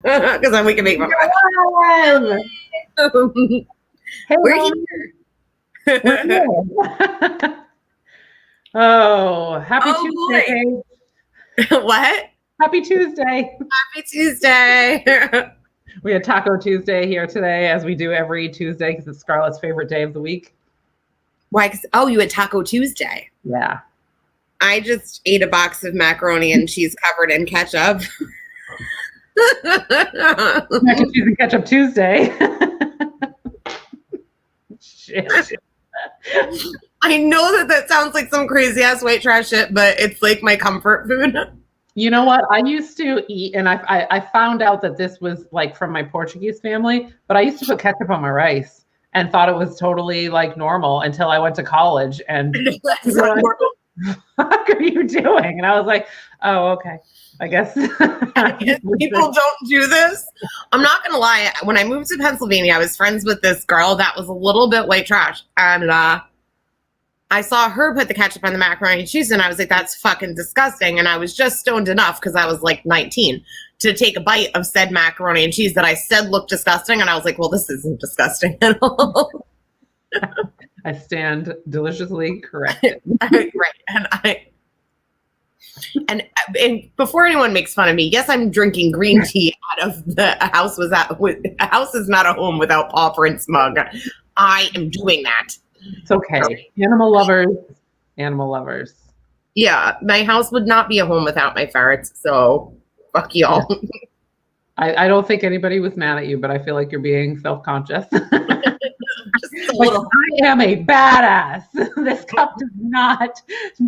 Because then we can make fun Hello. of it. Hey, We're Mom. here. We're here. Oh, happy Tuesday. What? Happy Tuesday. Happy Tuesday. We had Taco Tuesday here today, as we do every Tuesday, because it's Scarlett's favorite day of the week. Why? Oh, you had Taco Tuesday. Yeah. I just ate a box of macaroni and cheese covered in ketchup. Mac and cheese and ketchup Tuesday. Shit. I know that sounds like some crazy ass white trash shit, but it's like my comfort food. You know what? I used to eat, and I found out that this was like from my Portuguese family, but I used to put ketchup on my rice and thought it was totally like normal until I went to college and That's not what are you doing? And I was like, oh, okay. I guess people don't do this. I'm not gonna lie. When I moved to Pennsylvania, I was friends with this girl that was a little bit white trash, and I saw her put the ketchup on the macaroni and cheese, and I was like, that's fucking disgusting. And I was just stoned enough because I was like 19 to take a bite of said macaroni and cheese that I said looked disgusting, and I was like, well, this isn't disgusting at all. I stand deliciously corrected. Right, and before anyone makes fun of me, yes, I'm drinking green tea out of the house. A house is not a home without paw prints mug. I am doing that. It's okay. Animal lovers. Yeah, my house would not be a home without my ferrets. So fuck y'all. I don't think anybody was mad at you, but I feel like you're being self-conscious. Like, I am a badass. This cup does not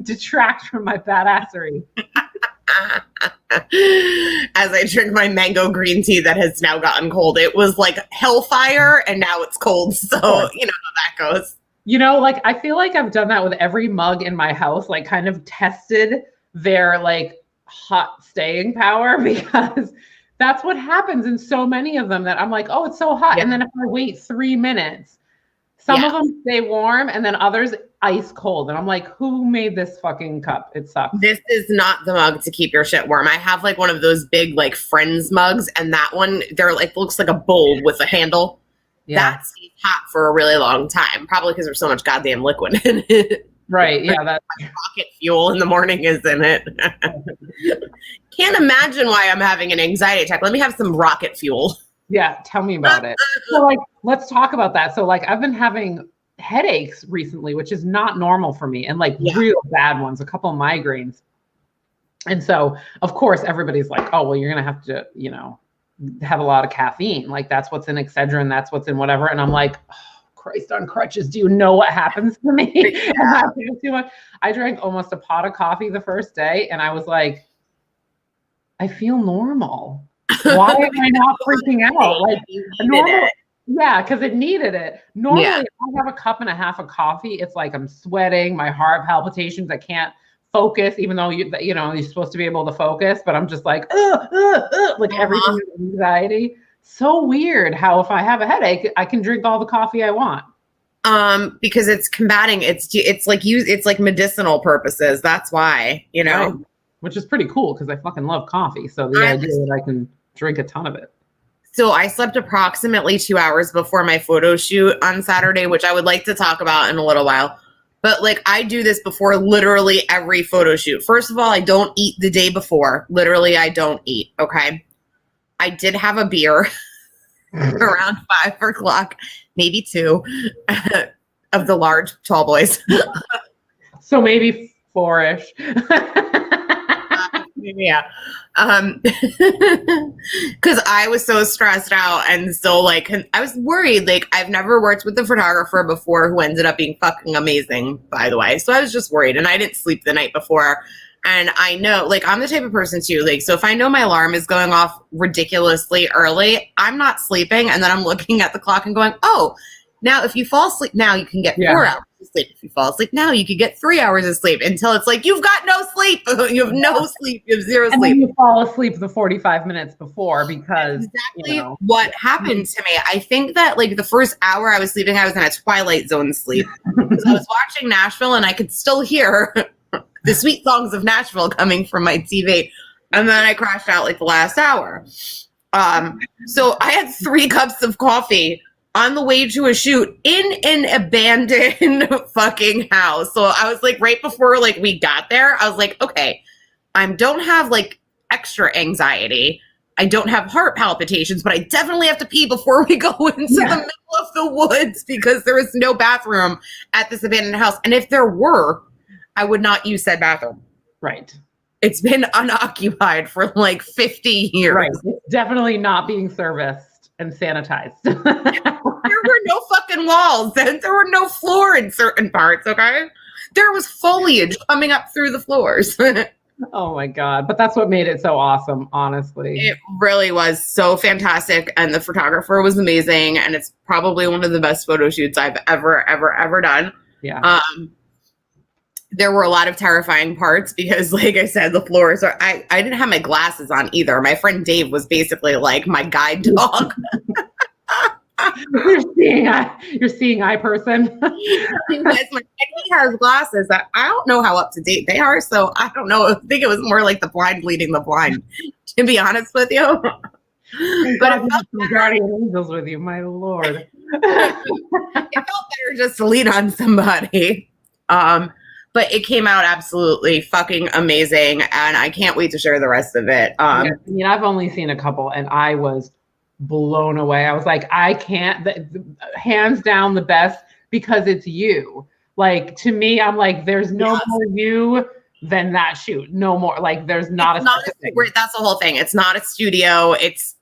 detract from my badassery. As I drink my mango green tea that has now gotten cold. It was like hellfire and now it's cold. So you know how that goes. You know, like I feel like I've done that with every mug in my house, like kind of tested their like hot staying power, because that's what happens in so many of them that I'm like, oh, it's so hot. Yeah. And then if I wait 3 minutes, some of them stay warm and then others ice cold. And I'm like, who made this fucking cup? It sucks. This is not the mug to keep your shit warm. I have like one of those big like Friends mugs, and that one, they're like, looks like a bowl with a handle. Yeah. That stays hot for a really long time, probably because there's so much goddamn liquid in it. Right, yeah. That's rocket fuel in the morning is in it. Can't imagine why I'm having an anxiety attack. Let me have some rocket fuel. Yeah, tell me about it. So like, let's talk about that. So like, I've been having headaches recently, which is not normal for me, and like real bad ones, a couple of migraines. And so of course everybody's like, oh, well, you're going to have to, you know, have a lot of caffeine. Like that's what's in Excedrin, that's what's in whatever. And I'm like, oh, Christ on crutches. Do you know what happens to me? I do too much. I drank almost a pot of coffee the first day, and I was like, I feel normal. Why am I not freaking out? Like normal, yeah, because it needed it. Normally, if I have a cup and a half of coffee, it's like I'm sweating, my heart palpitations, I can't focus, even though you know you're supposed to be able to focus, but I'm just like like everything is anxiety. So weird how if I have a headache, I can drink all the coffee I want. Because it's combating, it's like medicinal purposes. That's why, you know. Right. Which is pretty cool because I fucking love coffee. So the idea that I can drink a ton of it. So I slept approximately 2 hours before my photo shoot on Saturday, which I would like to talk about in a little while. But like I do this before literally every photo shoot. First of all, I don't eat the day before. Literally, I don't eat. Okay. I did have a beer around 5 o'clock, maybe 2 of the large tall boys. So maybe 4-ish. Yeah. Because I was so stressed out and so like I was worried. Like I've never worked with a photographer before who ended up being fucking amazing, by the way. So I was just worried, and I didn't sleep the night before. And I know, like, I'm the type of person too, like, so if I know my alarm is going off ridiculously early, I'm not sleeping. And then I'm looking at the clock and going, oh, now if you fall asleep now, you can get 4 hours of sleep. If you fall asleep now, you could get 3 hours of sleep, until it's like, you've got no sleep. You have no sleep. You have zero sleep. And then you fall asleep the 45 minutes before because exactly what happened to me. I think that like the first hour I was sleeping, I was in a Twilight Zone sleep. Because I was watching Nashville and I could still hear the sweet songs of Nashville coming from my TV. And then I crashed out like the last hour. So I had 3 cups of coffee on the way to a shoot in an abandoned fucking house. So I was like, right before like we got there, I was like, okay, I don't have like extra anxiety. I don't have heart palpitations, but I definitely have to pee before we go into the middle of the woods because there is no bathroom at this abandoned house. And if there were, I would not use said bathroom. Right. It's been unoccupied for like 50 years. Right. It's definitely not being serviced and sanitized. There were no fucking walls and there were no floor in certain parts, okay? There was foliage coming up through the floors. Oh my God. But that's what made it so awesome, honestly. It really was so fantastic. And the photographer was amazing. And it's probably one of the best photo shoots I've ever done. Yeah. There were a lot of terrifying parts because, like I said, the floors are, I didn't have my glasses on either. My friend Dave was basically like my guide dog. You're seeing eye person. He has glasses. I don't know how up to date they are, so I don't know. I think it was more like the blind leading the blind, to be honest with you. But it felt better. Guardian angels with you, my lord. It felt better just to lean on somebody. But it came out absolutely fucking amazing, and I can't wait to share the rest of it. I mean, I've only seen a couple, and I was blown away. I was like, I can't, hands down the best because it's you. Like, to me, I'm like, there's no more you than that shoot. No more. Like, there's not that's the whole thing. It's not a studio. It's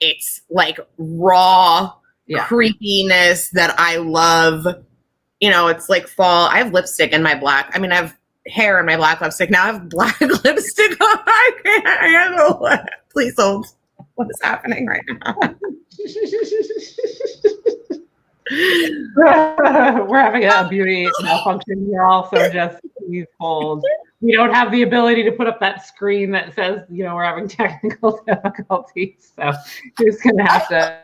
like raw creepiness that I love. You know, it's like fall. I have lipstick in my black. I mean, I have hair in my black lipstick. Now I have black lipstick on. I can't handle it. Please hold. What is happening right now? We're having a beauty malfunction here also. Just please hold. We don't have the ability to put up that screen that says, you know, we're having technical difficulties. So you're just going to have to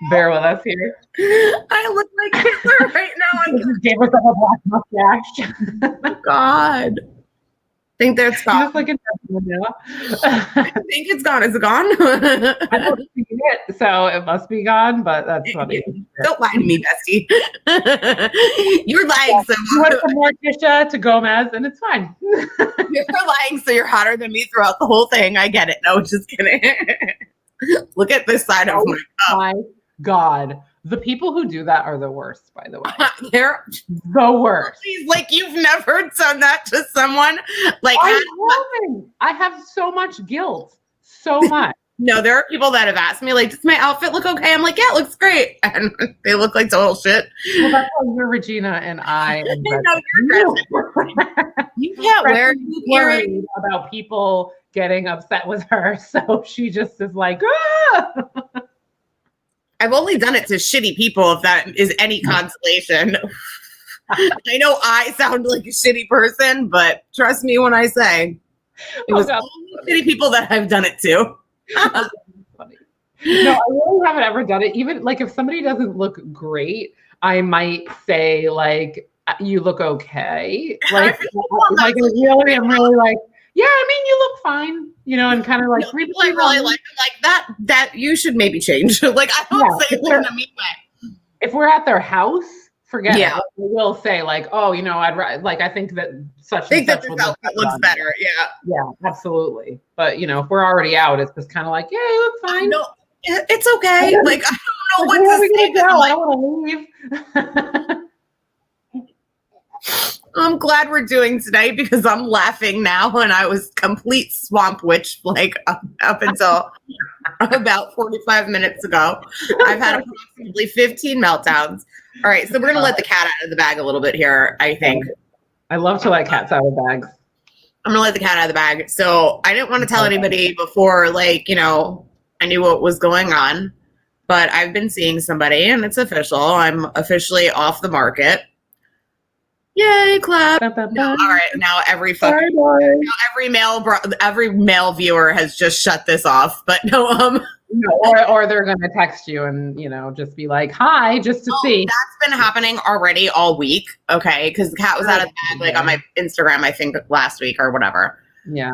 bear with us here. I look like Hitler right now. I just gave herself a black mustache. Oh, God. I think that's gone. Like I think it's gone. Is it gone? I don't see it, so it must be gone, but that's funny. Don't lie to me, Bestie. You're lying so much. You went from Morticia to Gomez, and it's fine. You're lying, so you're hotter than me throughout the whole thing. I get it. No, just kidding. Look at this side of my cup. My God. The people who do that are the worst, by the way. They're the worst. Like, you've never done that to someone. Like, I have so much guilt. So much. No, there are people that have asked me, like, does my outfit look okay? I'm like, yeah, it looks great. And they look like total shit. Well, that's why you're Regina and I. And you can't wear worried about people getting upset with her. So she just is like, ah! I've only done it to shitty people, if that is any consolation. I know I sound like a shitty person, but trust me when I say it was only shitty people that I've done it to. Funny. No, I really haven't ever done it. Even like if somebody doesn't look great, I might say like, you look okay. Like I really like, yeah, I mean, you look fine, you know, and kind of like people I really like that you should maybe change. Like, I don't say it in a mean way. If we're at their house, forget it. We will say like, oh, you know, I think that such this outfit looks better. Yeah, absolutely. But you know, if we're already out, it's just kind of like, yeah, you look fine. No, it's okay. Like, I don't know what to say. I don't want to leave. I'm glad we're doing tonight because I'm laughing now, and I was complete swamp witch like up until about 45 minutes ago. I've had approximately 15 meltdowns. All right, so we're gonna let the cat out of the bag a little bit here, I think. I love to let cats out of bags. I'm gonna let the cat out of the bag. So I didn't want to tell anybody before, like, you know, I knew what was going on, but I've been seeing somebody, and it's official. I'm officially off the market. Yay, clap. No, all right, now every male viewer has just shut this off. But no, or they're gonna text you and, you know, just be like, hi, just to see. That's been happening already all week, okay? Because the cat was out of the bag, like on my Instagram, I think last week or whatever. Yeah.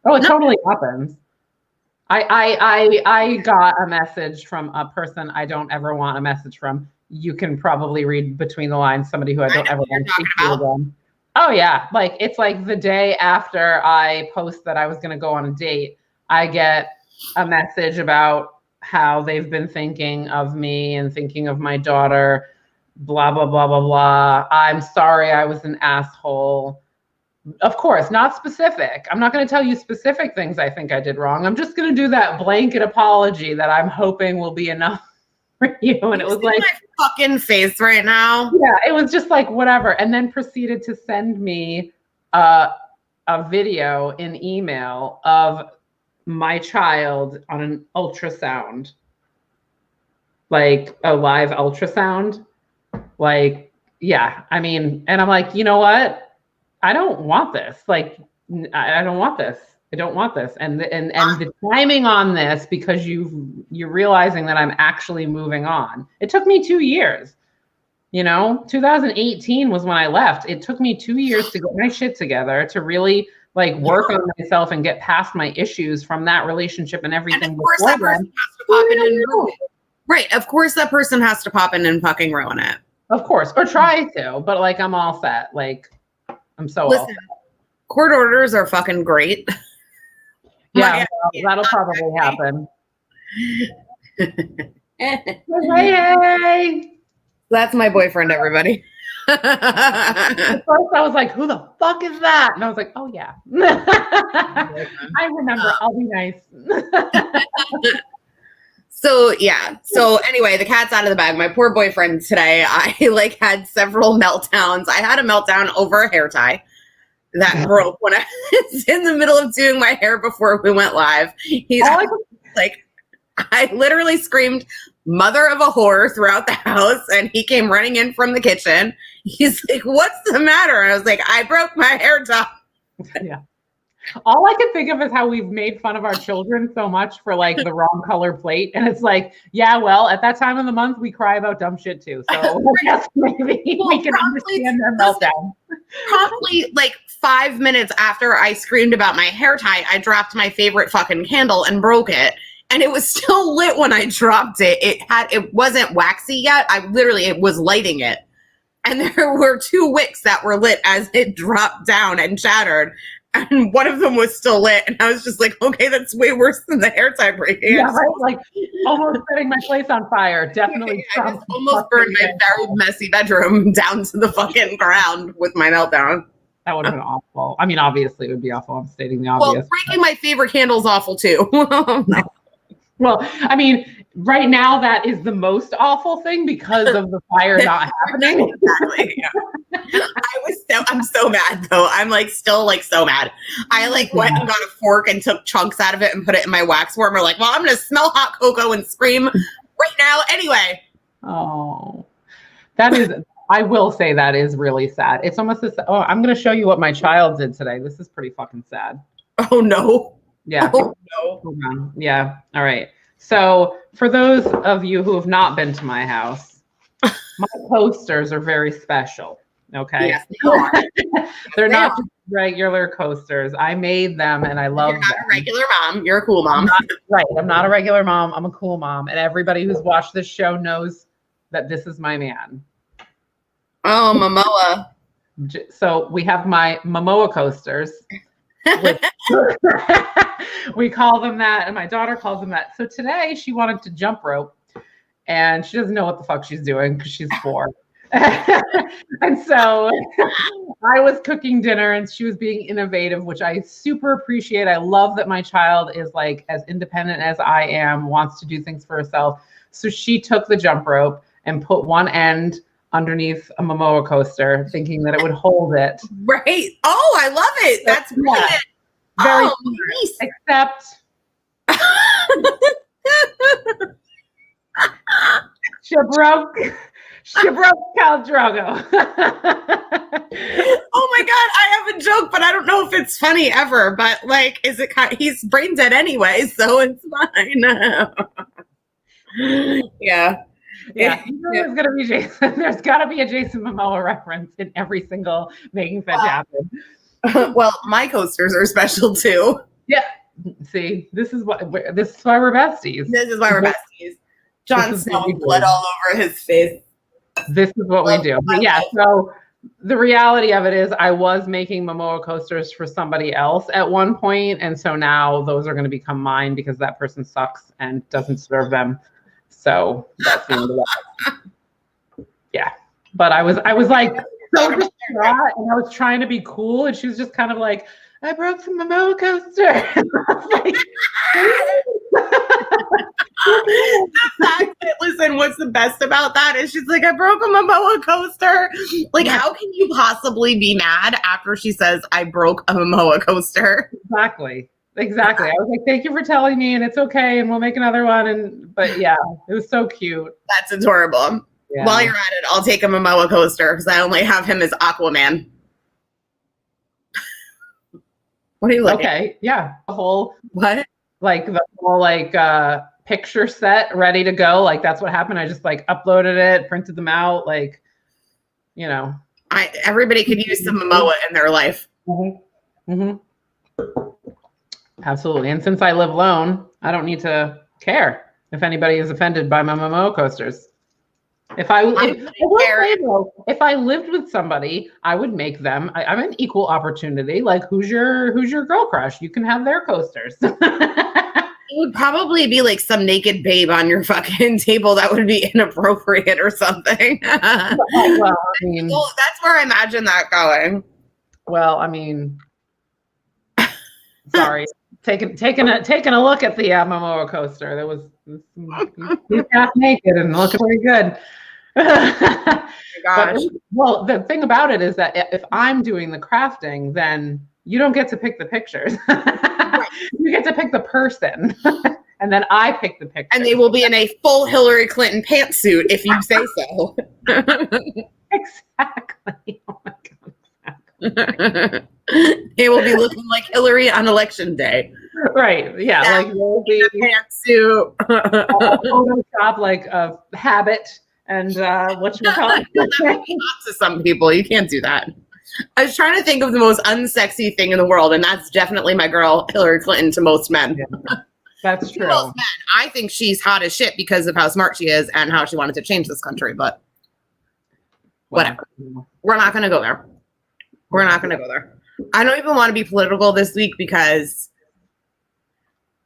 It totally happens. I got a message from a person I don't ever want a message from. You can probably read between the lines, somebody who I don't ever want to speak to again. Oh yeah, like it's like the day after I post that I was going to go on a date, I get a message about how they've been thinking of me and thinking of my daughter, blah, blah, blah, blah, blah. I'm sorry I was an asshole. Of course, not specific. I'm not going to tell you specific things I think I did wrong. I'm just going to do that blanket apology that I'm hoping will be enough for you. And it was like my fucking face right now. Yeah, it was just like whatever. And then proceeded to send me a video in email of my child on an ultrasound, like a live ultrasound. Like, yeah, I mean, and I'm like, you know what? I don't want this. Like, I don't want this. I don't want this. And the timing on this, because you're realizing that I'm actually moving on. It took me 2 years. 2018 was when I left. It took me 2 years to get my shit together, to really like work on myself and get past my issues from that relationship and everything. And of course that person has to pop in and ruin it. Right. Of course that person has to pop in and fucking ruin it. Of course. Or try to, but like I'm all set. Like I'm so all set. Court orders are fucking great. Yeah, that'll probably happen. Hey. That's my boyfriend, everybody. At first I was like, who the fuck is that? And I was like, oh yeah. I remember. I'll be nice. So yeah. So anyway, the cat's out of the bag. My poor boyfriend today, I like had several meltdowns. I had a meltdown over a hair tie that broke when I was in the middle of doing my hair before we went live. He's like, I literally screamed mother of a whore throughout the house, and he came running in from the kitchen. He's like, what's the matter? And I was like, I broke my hair tie. Yeah. All I can think of is how we've made fun of our children so much for like the wrong color plate. And it's like, yeah, well, at that time of the month, we cry about dumb shit too. So I guess maybe we can understand their meltdown. Probably like 5 minutes after I screamed about my hair tie, I dropped my favorite fucking candle and broke it. And it was still lit when I dropped it. It wasn't waxy yet. It was lighting it. And there were 2 wicks that were lit as it dropped down and shattered. And one of them was still lit. And I was just like, okay, that's way worse than the hair tie breaking. Yeah, right? Like almost setting my place on fire. Definitely. Yeah, I just almost burned my very messy bedroom down to the fucking ground with my meltdown. That would have been awful. I mean, obviously it would be awful. I'm stating the obvious. Well, breaking my favorite candle is awful too. No. Well, I mean, right now that is the most awful thing because of the fire not happening. Exactly. Yeah. I'm so mad though. I'm like still like so mad. I like went and got a fork and took chunks out of it and put it in my wax warmer. Like, well, I'm gonna smell hot cocoa and scream right now anyway. Oh, that is. I will say that is really sad. It's almost as. Oh, I'm gonna show you what my child did today. This is pretty fucking sad. Oh no. Yeah. Oh no. Hold on. Yeah. All right. So for those of you who have not been to my house, my coasters are very special. Okay. Yes, they are. They're not just regular coasters. I made them and I love them. You're not a regular mom. You're a cool mom. Right. I'm not a regular mom. I'm a cool mom. And everybody who's watched this show knows that this is my man. Oh, Momoa. So we have my Momoa coasters. We call them that, and my daughter calls them that. So today she wanted to jump rope, and she doesn't know what the fuck she's doing because she's 4. And so I was cooking dinner, and she was being innovative, which I super appreciate. I love that my child is like as independent as I am, wants to do things for herself. So she took the jump rope and put one end underneath a Momoa coaster, thinking that it would hold it. Right. Oh, I love it. That's brilliant. Very nice. Except she broke Khal Drogo. Oh my God, I have a joke, but I don't know if it's funny ever. But like, he's brain dead anyway, so it's fine. Yeah. Yeah, there's gonna be Jason. There's gotta be a Jason Momoa reference in every single Making Fetch happen. Well, my coasters are special too. Yeah, See, this is why we're besties. This is why we're besties. Jon Snow blood all over his face. This is what we do. But yeah, so the reality of it is I was making Momoa coasters for somebody else at one point, and so now those are going to become mine because that person sucks and doesn't deserve them. So that's the end of that. Yeah. But I was like so distraught, and I was trying to be cool, and she was just kind of like, I broke the Momoa coaster. Listen, what's the best about that is she's like, I broke a Momoa coaster. Like, how can you possibly be mad after she says, I broke a Momoa coaster? Exactly. I was like, thank you for telling me, and it's okay, and we'll make another one. But yeah, it was so cute. That's adorable. Yeah. While you're at it, I'll take a Momoa coaster because I only have him as Aquaman. What are you looking at? Okay, yeah. The whole what? Like the whole picture set ready to go. Like that's what happened. I just uploaded it, printed them out. Everybody could use some Momoa in their life. Mm-hmm. Mm-hmm. Absolutely. And since I live alone, I don't need to care if anybody is offended by my Momoa coasters. If I lived with somebody, I would make them. I'm an equal opportunity. Like, who's your girl crush? You can have their coasters. It would probably be like some naked babe on your fucking table that would be inappropriate or something. Well, I mean, that's where I imagine that going. Well, I mean, sorry, taking a look at the Momoa coaster. There was he's half naked and looking pretty good. Oh gosh. Well, the thing about it is that if I'm doing the crafting, then you don't get to pick the pictures. Right. You get to pick the person, and then I pick the picture. And they will be in a full Hillary Clinton pantsuit if you say so. Exactly. Oh my God. They will be looking like Hillary on election day. Right. Yeah. Like they'll be a pantsuit. Photoshop like a habit and what you call it. To some people, you can't do that. I was trying to think of the most unsexy thing in the world, and that's definitely my girl Hillary Clinton to most men. Yeah, that's true. Most men. I think she's hot as shit because of how smart she is and how she wanted to change this country, but whatever. We're not going to go there. We're not going to go there. I don't even want to be political this week because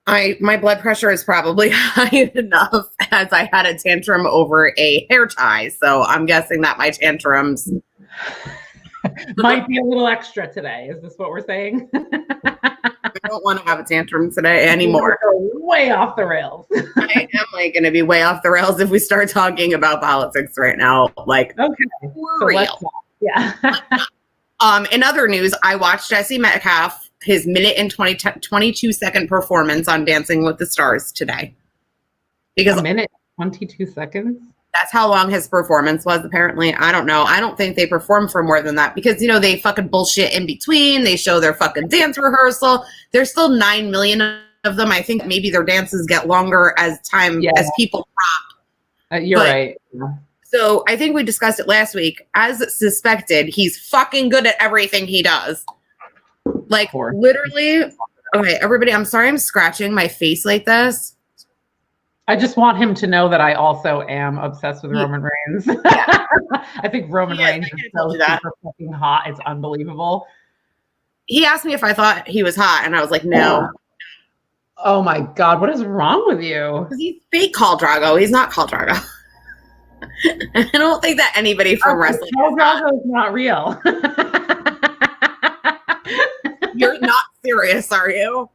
my blood pressure is probably high enough as I had a tantrum over a hair tie. So I'm guessing that my tantrums might be a little extra today. Is this what we're saying? I don't want to have a tantrum today anymore. Way off the rails. I am going to be way off the rails if we start talking about politics right now. Like, okay, for real. Yeah. In other news, I watched Jesse Metcalf, his minute and 22-second performance on Dancing with the Stars today. Because a minute, 22 seconds? That's how long his performance was, apparently. I don't know. I don't think they perform for more than that because, they fucking bullshit in between. They show their fucking dance rehearsal. There's still 9 million of them. I think maybe their dances get longer as people drop. You're right. Yeah. So I think we discussed it last week. As suspected, he's fucking good at everything he does. Like, literally. Okay, everybody, I'm sorry I'm scratching my face like this. I just want him to know that I also am obsessed with Roman Reigns. Yeah. I think Roman Reigns is so super fucking hot. It's unbelievable. He asked me if I thought he was hot, and I was like, no. Oh my God, what is wrong with you? Because he's fake Khal Drogo. He's not Khal Drogo. I don't think that anybody from wrestling. Khal Drogo is not real. You're not serious, are you?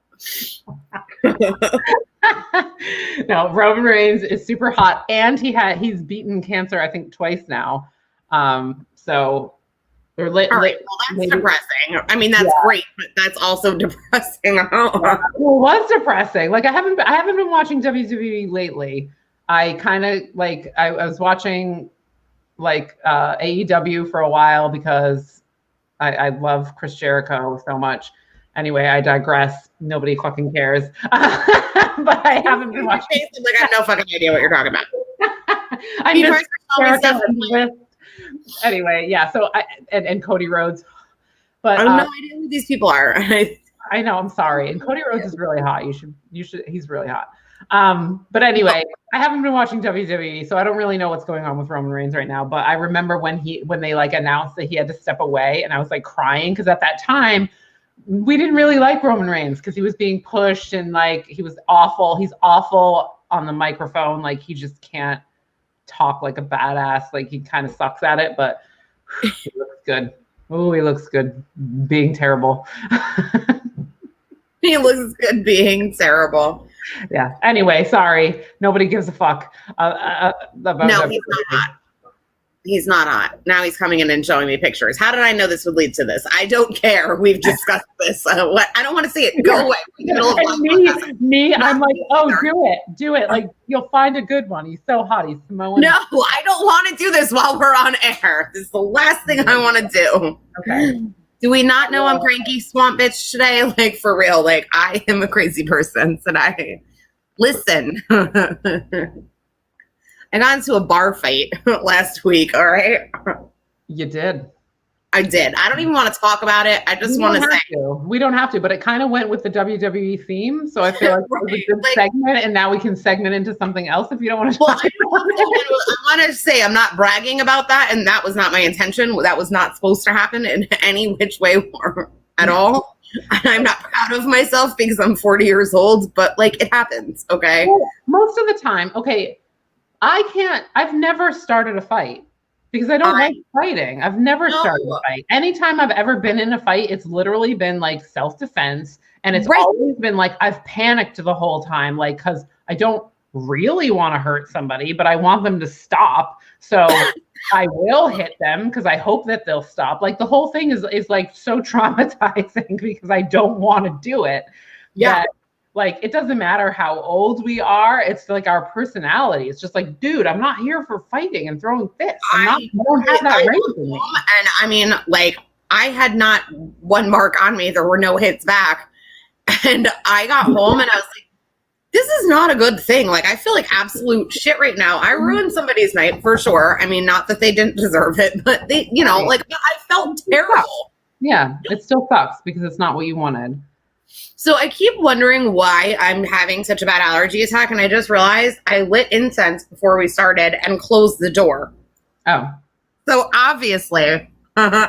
No, Roman Reigns is super hot, and he's beaten cancer, I think, twice now. So all right, well, that's depressing. I mean, that's great, but that's also depressing. Well, it was depressing. Like I haven't been watching WWE lately. I kind of I was watching AEW for a while because I love Chris Jericho so much. Anyway, I digress. Nobody fucking cares. But I haven't been watching. Like I have no fucking idea what you're talking about. I miss Jericho. Anyway, yeah. So and Cody Rhodes. But I have no idea who these people are. I know. I'm sorry. And Cody Rhodes is really hot. You should. He's really hot. But anyway, I haven't been watching WWE, so I don't really know what's going on with Roman Reigns right now. But I remember when they like announced that he had to step away, and I was like crying because at that time we didn't really like Roman Reigns because he was being pushed and like he was awful. He's awful on the microphone. Like he just can't talk like a badass. Like he kind of sucks at it, but he looks good. Oh, he looks good being terrible. He looks good being terrible. Yeah. Anyway, sorry. Nobody gives a fuck. No, he's not hot. He's not hot. Now he's coming in and showing me pictures. How did I know this would lead to this? I don't care. We've discussed this. What? I don't want to see it. Go away. I'm like, oh, do it. Like you'll find a good one. He's so hot. He's Samoan. No, I don't want to do this while we're on air. This is the last thing I want to do. Okay. Do we not know I'm cranky swamp bitch today? Like for real. Like I am a crazy person today. Listen. I got into a bar fight last week, all right? You did. I did. I don't even want to talk about it. I just want to say. We don't have to, but it kind of went with the WWE theme, so I feel like it was a good segment, and now we can segment into something else if you don't want to talk about it. I want to say I'm not bragging about that, and that was not my intention. That was not supposed to happen in any which way at all. I'm not proud of myself because I'm 40 years old, but like it happens, okay? Well, most of the time, okay. I've never started a fight because I don't like fighting. I've never started a fight. Anytime I've ever been in a fight, it's literally been like self-defense. And it's always been like, I've panicked the whole time, like, cause I don't really want to hurt somebody, but I want them to stop. So I will hit them because I hope that they'll stop. Like the whole thing is like so traumatizing because I don't want to do it. Yeah. Like, it doesn't matter how old we are. It's like our personality. It's just like, dude, I'm not here for fighting and throwing fists. I don't have that range in me. And I mean, like, I had not one mark on me. There were no hits back. And I got home and I was like, this is not a good thing. Like, I feel like absolute shit right now. I ruined somebody's night for sure. I mean, not that they didn't deserve it, but they, you know, like, I felt terrible. Yeah, it still sucks because it's not what you wanted. So I keep wondering why I'm having such a bad allergy attack, and I just realized I lit incense before we started and closed the door. Oh. So obviously, why do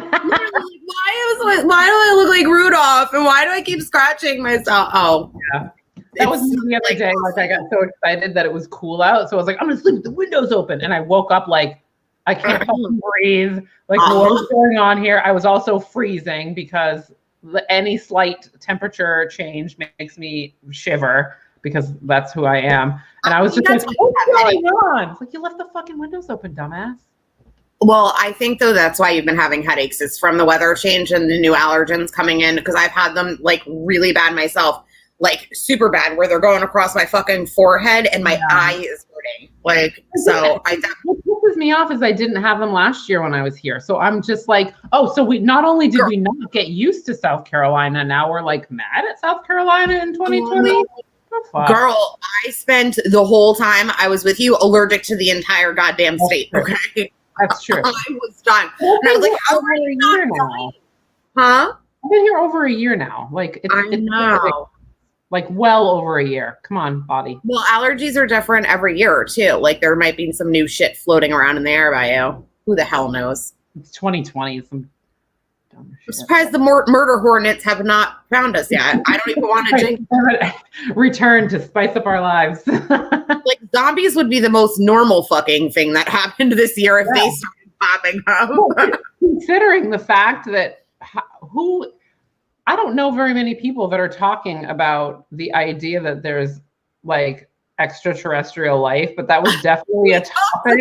I look like Rudolph, and why do I keep scratching myself? Oh, yeah. That was me the other day. Like I got so excited that it was cool out, so I was like, I'm gonna sleep with the windows open, and I woke up like I can't fucking breathe. Like what's going on here? I was also freezing because any slight temperature change makes me shiver because that's who I am. And I was just like, what's going on? It's like, you left the fucking windows open, dumbass. Well, I think, though, that's why you've been having headaches is from the weather change and the new allergens coming in because I've had them, like, really bad myself, like, super bad, where they're going across my fucking forehead and my eye is hurting. Like, so I definitely... What pisses me off is I didn't have them last year when I was here. So I'm just like, oh, so we not only did we not get used to South Carolina, now we're, like, mad at South Carolina in 2020? Girl, I spent the whole time I was with you allergic to the entire goddamn state, okay? That's true. I was done. And I was like, how are you not now? Huh? I've been here over a year now. Like, it's know. Like well over a year. Come on, body. Well, allergies are different every year, too. Like, there might be some new shit floating around in the air by you. Who the hell knows? It's 2020. Some dumb shit. I'm surprised the murder hornets have not found us yet. I don't even want to return to spice up our lives. Like, zombies would be the most normal fucking thing that happened this year if they started popping up. Well, considering the fact that I don't know very many people that are talking about the idea that there's like extraterrestrial life, but that was definitely a topic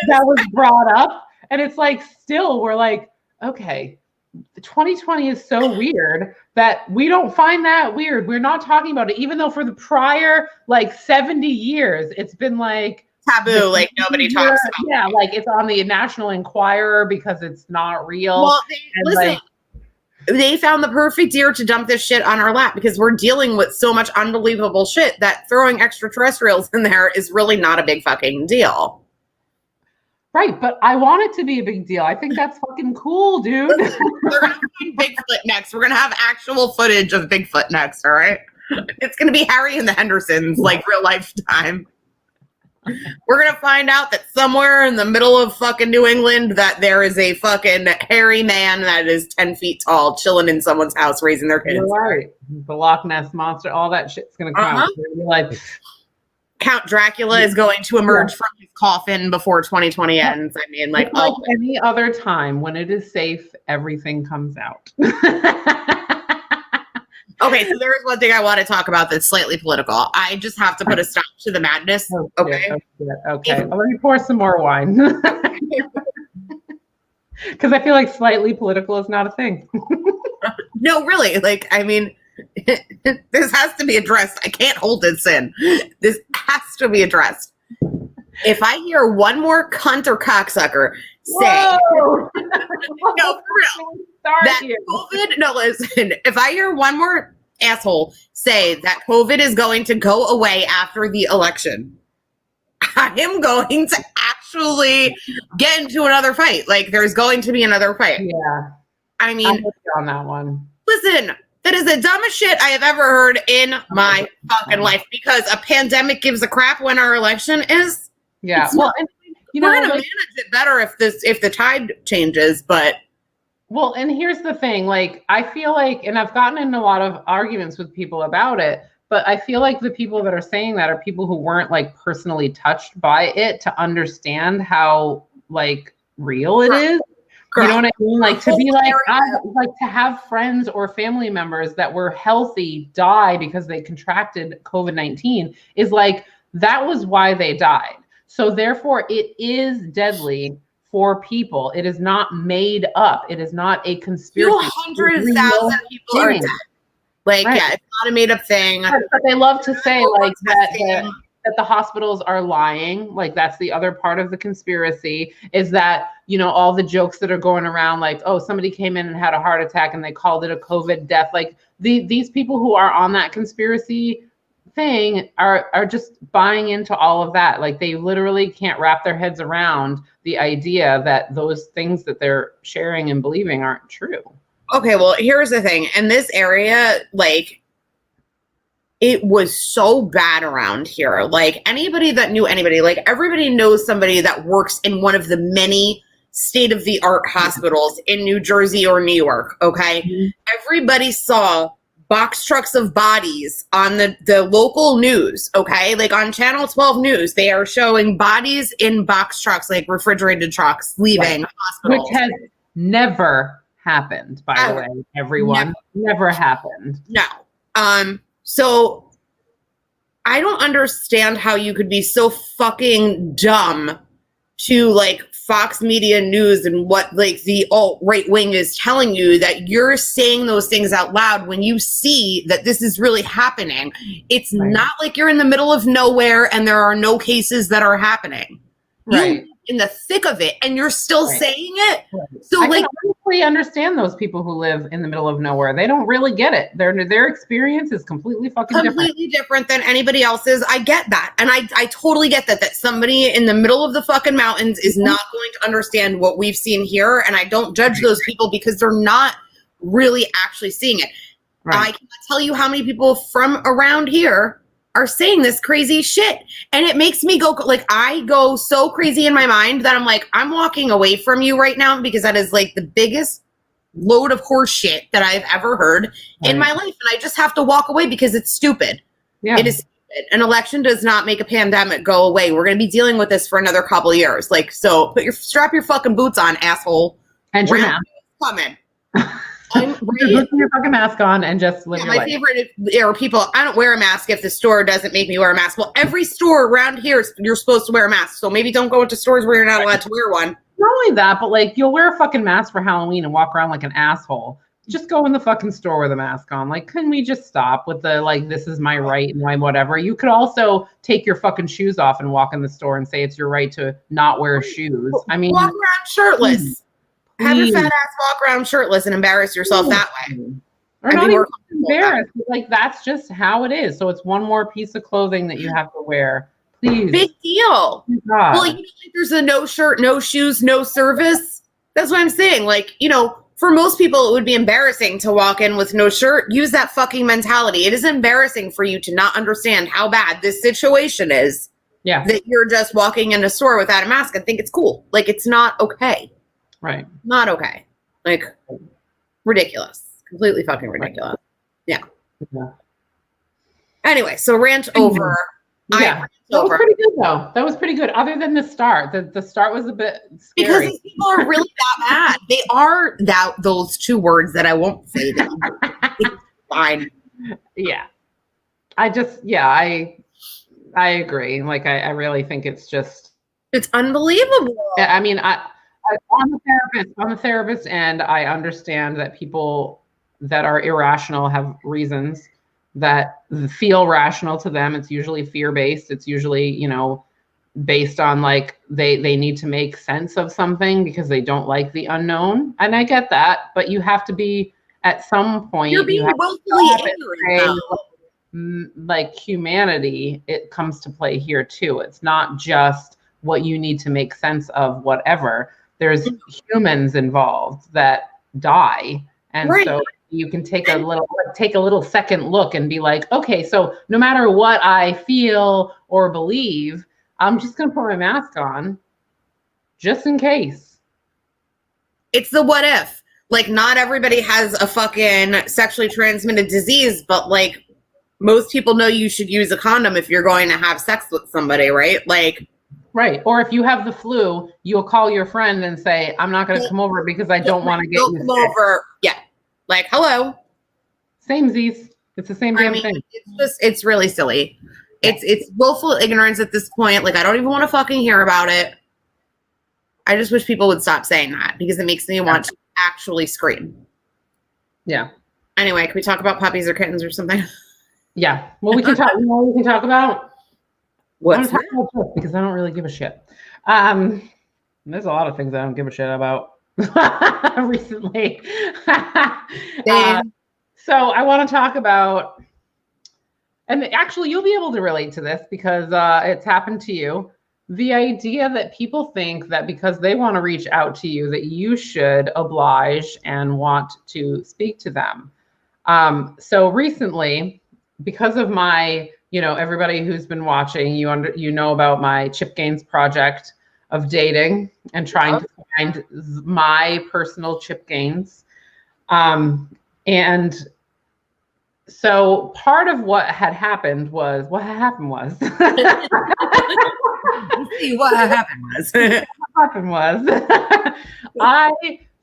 that was brought up. And it's like, still, we're like, okay, 2020 is so weird that we don't find that weird. We're not talking about it, even though for the prior like 70 years, it's been like taboo, like nobody talks about it. Yeah, like it's on the National Enquirer because it's not real. Well, listen. They found the perfect year to dump this shit on our lap because we're dealing with so much unbelievable shit that throwing extraterrestrials in there is really not a big fucking deal. Right, but I want it to be a big deal. I think that's fucking cool, dude. We're gonna find Bigfoot next. We're gonna have actual footage of Bigfoot next, all right? It's gonna be Harry and the Hendersons, like real lifetime. We're gonna find out that somewhere in the middle of fucking New England that there is a fucking hairy man that is 10 feet tall chilling in someone's house raising their kids. You're right. The Loch Ness monster, all that shit's gonna come out. Like Count Dracula is going to emerge from his coffin before 2020 ends. I mean, like any other time when it is safe, everything comes out. Okay, so there is one thing I want to talk about that's slightly political. I just have to put a stop to the madness. Okay. Okay. Let me pour some more wine. Because I feel like slightly political is not a thing. No, really. Like, I mean, this has to be addressed. I can't hold this in. This has to be addressed. If I hear one more cunt or cocksucker say, no, for real, that COVID, no, listen, if I hear one more asshole say that COVID is going to go away after the election, I am going to actually get into another fight. Like, there's going to be another fight. Yeah. I mean, I'm with you on that one. Listen, that is the dumbest shit I have ever heard in my fucking life, because a pandemic gives a crap when our election is. Yeah. Well, and, we're going to manage it better if the tide changes, but. Well, and here's the thing, like, I feel like, and I've gotten in a lot of arguments with people about it, but I feel like the people that are saying that are people who weren't like personally touched by it to understand how like real it is. You know what I mean? Like to be like, like to have friends or family members that were healthy die because they contracted COVID-19 is like, that was why they died. So therefore it is deadly for people. It is not made up. It is not a conspiracy. 200,000 people are dead. Like, right. Yeah, it's not a made up thing. But they love to say like that the hospitals are lying. Like that's the other part of the conspiracy is that, you know, all the jokes that are going around like, oh, somebody came in and had a heart attack and they called it a COVID death. Like these people who are on that conspiracy thing are just buying into all of that. Like they literally can't wrap their heads around the idea that those things that they're sharing and believing aren't true. Okay, well, here's the thing. In this area, like, it was so bad around here. Like, anybody that knew anybody, like, everybody knows somebody that works in one of the many state-of-the-art hospitals in New Jersey or New York, okay? Mm-hmm. Everybody saw box trucks of bodies on the local news, okay? Like, on Channel 12 News, they are showing bodies in box trucks, like refrigerated trucks, leaving hospitals. Which has never happened, by the way, everyone. Never happened. No. So I don't understand how you could be so fucking dumb to like Fox Media News and what like the alt-right wing is telling you that you're saying those things out loud when you see that this is really happening. It's right. Not like you're in the middle of nowhere and there are no cases that are happening. Right. You're in the thick of it and you're still right. saying it. Right. So I like honestly understand those people who live in the middle of nowhere. They don't really get it. Their experience is completely different than anybody else's. I get that. And I totally get that somebody in the middle of the fucking mountains is not going to understand what we've seen here. And I don't judge those people because they're not really actually seeing it. Right. I cannot tell you how many people from around here are saying this crazy shit. And it makes me go, like, I go so crazy in my mind that I'm like, I'm walking away from you right now because that is like the biggest load of horse shit that I've ever heard in my life. And I just have to walk away because it's stupid. Yeah. It is stupid. An election does not make a pandemic go away. We're going to be dealing with this for another couple of years. Like, so strap your fucking boots on, asshole. And your mask. Coming. I'm ready. Put your fucking mask on and just live your life. My favorite are people, I don't wear a mask if the store doesn't make me wear a mask. Well, every store around here, you're supposed to wear a mask. So maybe don't go into stores where you're not allowed to wear one. Not only that, but like you'll wear a fucking mask for Halloween and walk around like an asshole. Just go in the fucking store with a mask on. Like, can we just stop with the, like, this is my right and my whatever? You could also take your fucking shoes off and walk in the store and say it's your right to not wear shoes. I mean, walk around shirtless. Have your fat ass walk around shirtless and embarrass yourself that way. Or not even embarrassed. Like, that's just how it is. So it's one more piece of clothing that you have to wear. Please. Big deal. God. Well, like, there's a no shirt, no shoes, no service. That's what I'm saying. Like, for most people, it would be embarrassing to walk in with no shirt. Use that fucking mentality. It is embarrassing for you to not understand how bad this situation is. Yeah. That you're just walking in a store without a mask and think it's cool. Like, it's not okay. Right. Not okay. Like, ridiculous. Completely fucking ridiculous. Right. Yeah. Anyway, so rant over. Yeah. That was pretty good, though. That was pretty good. Other than the start. The start was a bit scary. Because these people are really that mad. They are those two words that I won't say to them. It's fine. Yeah. I agree. Like, I really think it's just. It's unbelievable. I mean, on the therapist end, I understand that people that are irrational have reasons that feel rational to them. It's usually fear-based. It's usually, based on like they need to make sense of something because they don't like the unknown. And I get that, but you have to be at some point. You're being willfully ignorant. Like humanity, it comes to play here too. It's not just what you need to make sense of whatever. There's humans involved that die. And so you can take a little second look and be like, okay, so no matter what I feel or believe, I'm just going to put my mask on just in case. It's the what if. Like, not everybody has a fucking sexually transmitted disease, but like most people know you should use a condom if you're going to have sex with somebody, right? Like, right. Or if you have the flu, you'll call your friend and say, I'm not going to come over because I don't want to get you sick. Over. Yeah. Like, hello. Samesies. It's the same damn thing. It's really silly. It's willful ignorance at this point. Like, I don't even want to fucking hear about it. I just wish people would stop saying that because it makes me want to actually scream. Yeah. Anyway, can we talk about puppies or kittens or something? Yeah. Well, we can talk. We can talk about. What's talk about this because I don't really give a shit. There's a lot of things I don't give a shit about recently. So I want to talk about, and actually you'll be able to relate to this because it's happened to you. The idea that people think that because they want to reach out to you, that you should oblige and want to speak to them. So recently, because of my, everybody who's been watching, you know about my Chip Gaines project of dating and trying to find my personal Chip Gaines. And so part of what happened was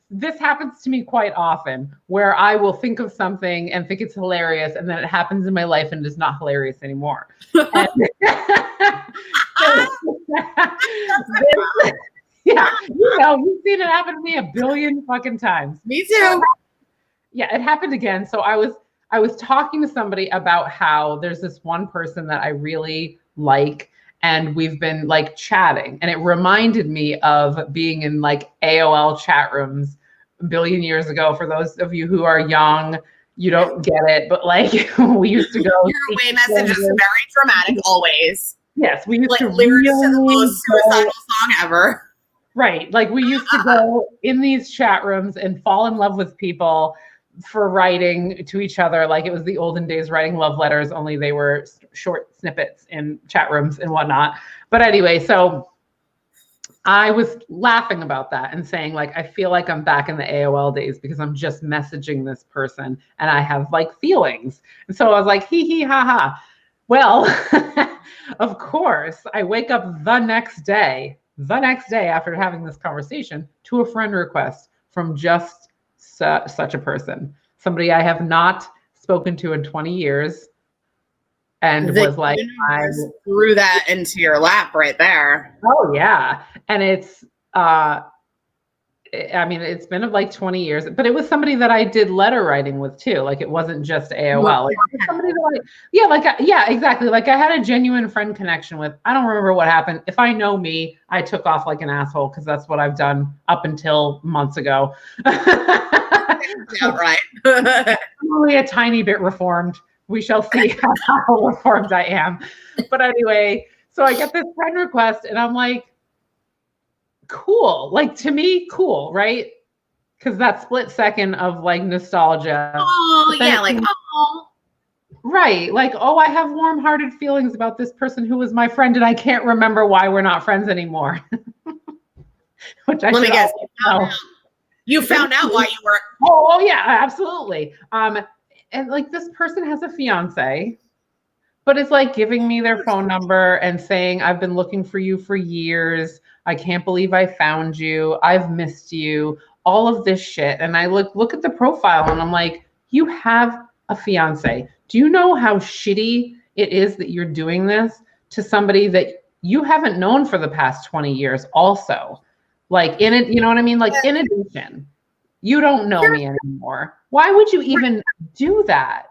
this happens to me quite often where I will think of something and think it's hilarious and then it happens in my life and it's not hilarious anymore. Yeah, you've seen it happen to me a billion fucking times. Me too. Yeah, it happened again. So I was talking to somebody about how there's this one person that I really like and we've been like chatting and it reminded me of being in like AOL chat rooms a billion years ago. For those of you who are young, you don't get it, but like we used to go. Your away message is very dramatic always. Yes, we used to lyrics to the most suicidal song ever. Right, like we used to go in these chat rooms and fall in love with people for writing to each other. Like it was the olden days writing love letters, only they were short snippets in chat rooms and whatnot. But anyway, so I was laughing about that and saying like, I feel like I'm back in the AOL days because I'm just messaging this person and I have like feelings. And so I was like, hee hee ha ha. Well, of course, I wake up the next day after having this conversation to a friend request from just such a person, somebody I have not spoken to in 20 years, and was like, I threw that into your lap right there. Oh yeah, and it's it's been like 20 years, but it was somebody that I did letter writing with too. Like it wasn't just AOL. Like, somebody that exactly. Like I had a genuine friend connection with. I don't remember what happened. If I know me, I took off like an asshole because that's what I've done up until months ago. Yeah, right. I'm only a tiny bit reformed. We shall see how reformed I am. But anyway, So I get this friend request and I'm like, cool. Like to me, cool, right? Because that split second of like nostalgia. Oh, yeah, like, oh. Right. Like, oh, I have warm-hearted feelings about this person who was my friend, and I can't remember why we're not friends anymore. Which I Let me guess. know. You found out why you were. Oh, yeah, absolutely. And like this person has a fiance, but it's like giving me their phone number and saying, I've been looking for you for years. I can't believe I found you. I've missed you. All of this shit. And I look at the profile and I'm like, you have a fiance. Do you know how shitty it is that you're doing this to somebody that you haven't known for the past 20 years also? Like in it, you know what I mean? Like in addition, you don't know me anymore. Why would you even do that?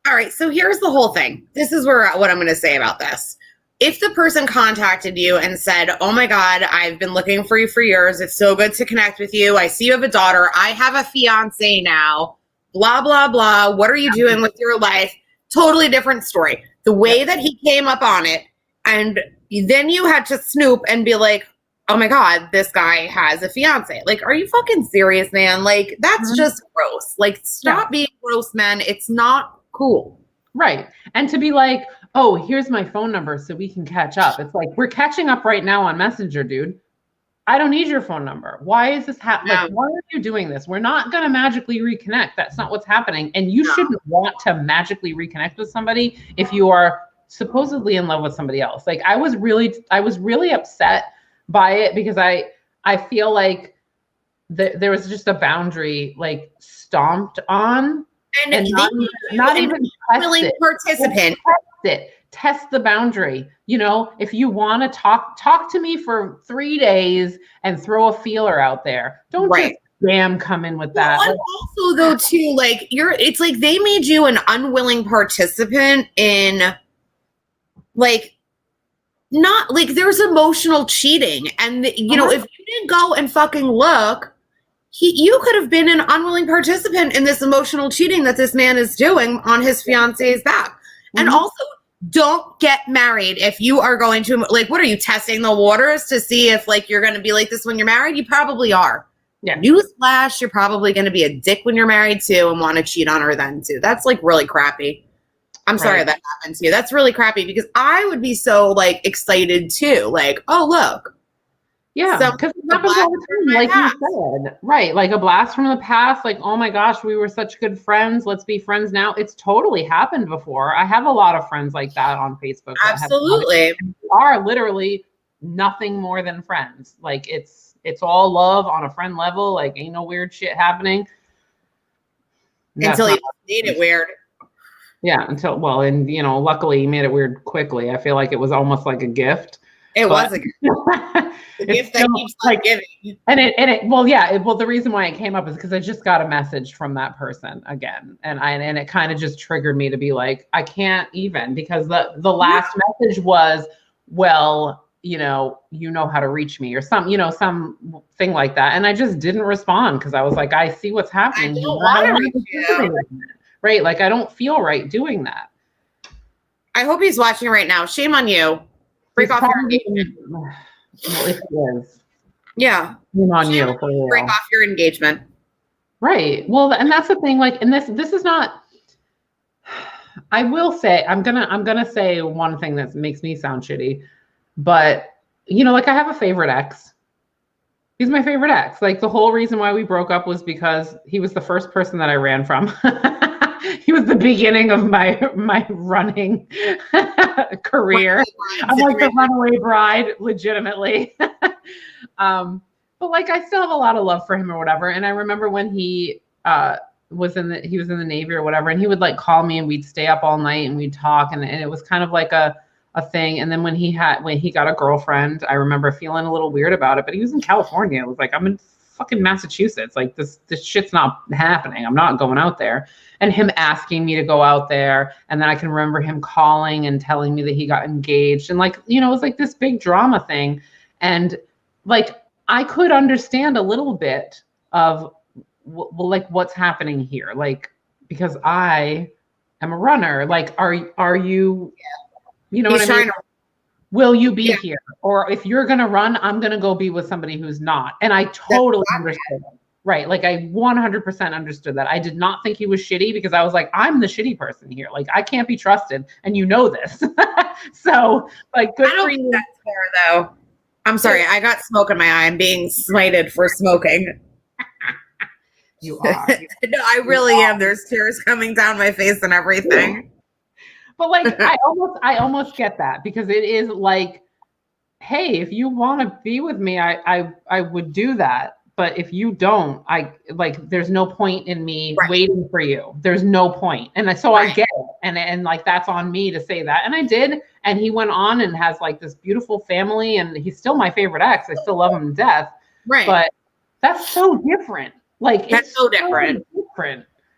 All right, so here's the whole thing. This is what I'm going to say about this. If the person contacted you and said, oh my God, I've been looking for you for years. It's so good to connect with you. I see you have a daughter. I have a fiance now. Blah, blah, blah. What are you doing with your life? Totally different story. The way that he came up on it, and then you had to snoop and be like, oh my God, this guy has a fiance. Like, are you fucking serious, man? Like, that's just gross. Like, stop being gross, man. It's not cool. Right. And to be like, oh, here's my phone number so we can catch up. It's like, we're catching up right now on Messenger, dude. I don't need your phone number. Why is this happening? Like, why are you doing this? We're not going to magically reconnect. That's not what's happening. And you shouldn't want to magically reconnect with somebody if you are supposedly in love with somebody else. Like, I was really upset by it because I feel like there was just a boundary like stomped on. And not even willing participant. Test the boundary. You know, if you want to talk to me for 3 days and throw a feeler out there. Don't just come in with that. Well, also though too, like it's like they made you an unwilling participant in like not like there's emotional cheating. And you know, if you didn't go and fucking look, you could have been an unwilling participant in this emotional cheating that this man is doing on his fiance's back. And also, don't get married if you are going to, like, what are you, testing the waters to see if, like, you're going to be like this when you're married? You probably are. Yeah. Newsflash, you're probably going to be a dick when you're married, too, and want to cheat on her then, too. That's, like, really crappy. I'm sorry that happened to you. That's really crappy because I would be so, like, excited, too. Like, oh, look. Yeah, because it happens all the time, like you said. Right, like a blast from the past, like, oh my gosh, we were such good friends. Let's be friends now. It's totally happened before. I have a lot of friends like that on Facebook. Absolutely. Are literally nothing more than friends. Like, it's all love on a friend level. Like, ain't no weird shit happening. Until you made it weird. Yeah, and you know, luckily he made it weird quickly. I feel like it was almost like a gift. It was a gift. The gift that keeps like giving. And the reason why it came up is because I just got a message from that person again. And it kind of just triggered me to be like, I can't even, because the last message was, well, you know how to reach me or something like that. And I just didn't respond because I was like, I see what's happening. I don't want to reach you. Right. Like, I don't feel right doing that. I hope he's watching right now. Shame on you. Break off your engagement. Well, if it is. Yeah. Shame on you. Break off your engagement. Right. Well, and that's the thing. Like, and this is not. I will say, I'm gonna say one thing that makes me sound shitty, but you know, like I have a favorite ex. He's my favorite ex. Like the whole reason why we broke up was because he was the first person that I ran from. He was the beginning of my running career. I'm like the runaway bride, legitimately. But like, I still have a lot of love for him or whatever. And I remember when he was in the Navy or whatever, and he would like call me and we'd stay up all night and we'd talk, and it was kind of like a thing. And then when he got a girlfriend, I remember feeling a little weird about it, but he was in California. It was like, I'm in fucking Massachusetts. Like this shit's not happening. I'm not going out there. And him asking me to go out there. And then I can remember him calling and telling me that he got engaged. And like, you know, it was like this big drama thing. And like, I could understand a little bit of like what's happening here. Like, because I am a runner. Like, are you, you know what I mean? will you be Yeah. here? Or if you're going to run, I'm going to go be with somebody who's not. And I totally understood it. Right. Like I 100% understood that. I did not think he was shitty because I was like, I'm the shitty person here. Like I can't be trusted. And you know this. So like, good I don't for think you. that's fair though. I'm sorry. I got smoke in my eye. I'm being smited for smoking. You are. No, I really am. There's tears coming down my face and everything. But like, I almost get that because it is like, hey, if you want to be with me, I would do that. But if you don't, there's no point in me waiting for you. There's no point. And so I get it. And like, that's on me to say that. And I did. And he went on and has like this beautiful family and he's still my favorite ex. I still love him to death. Right. But that's so different. Like, that's so different.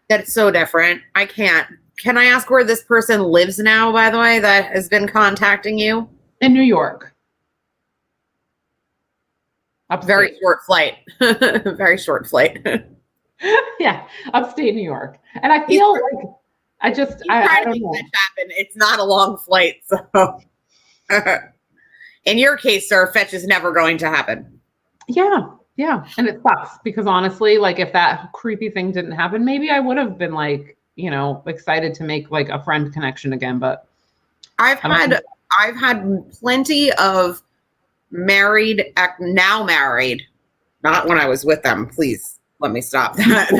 That's so different. I can't. Can I ask where this person lives now, by the way, that has been contacting you? In New York. Upstate. Very short flight. Very short flight. Yeah, upstate New York. And I feel like I don't know. It's not a long flight, so in your case, sir, fetch is never going to happen. Yeah, and it sucks because honestly, like if that creepy thing didn't happen, maybe I would have been like, you know, excited to make like a friend connection again. But I've had plenty of now married, not when I was with them. Please let me stop that.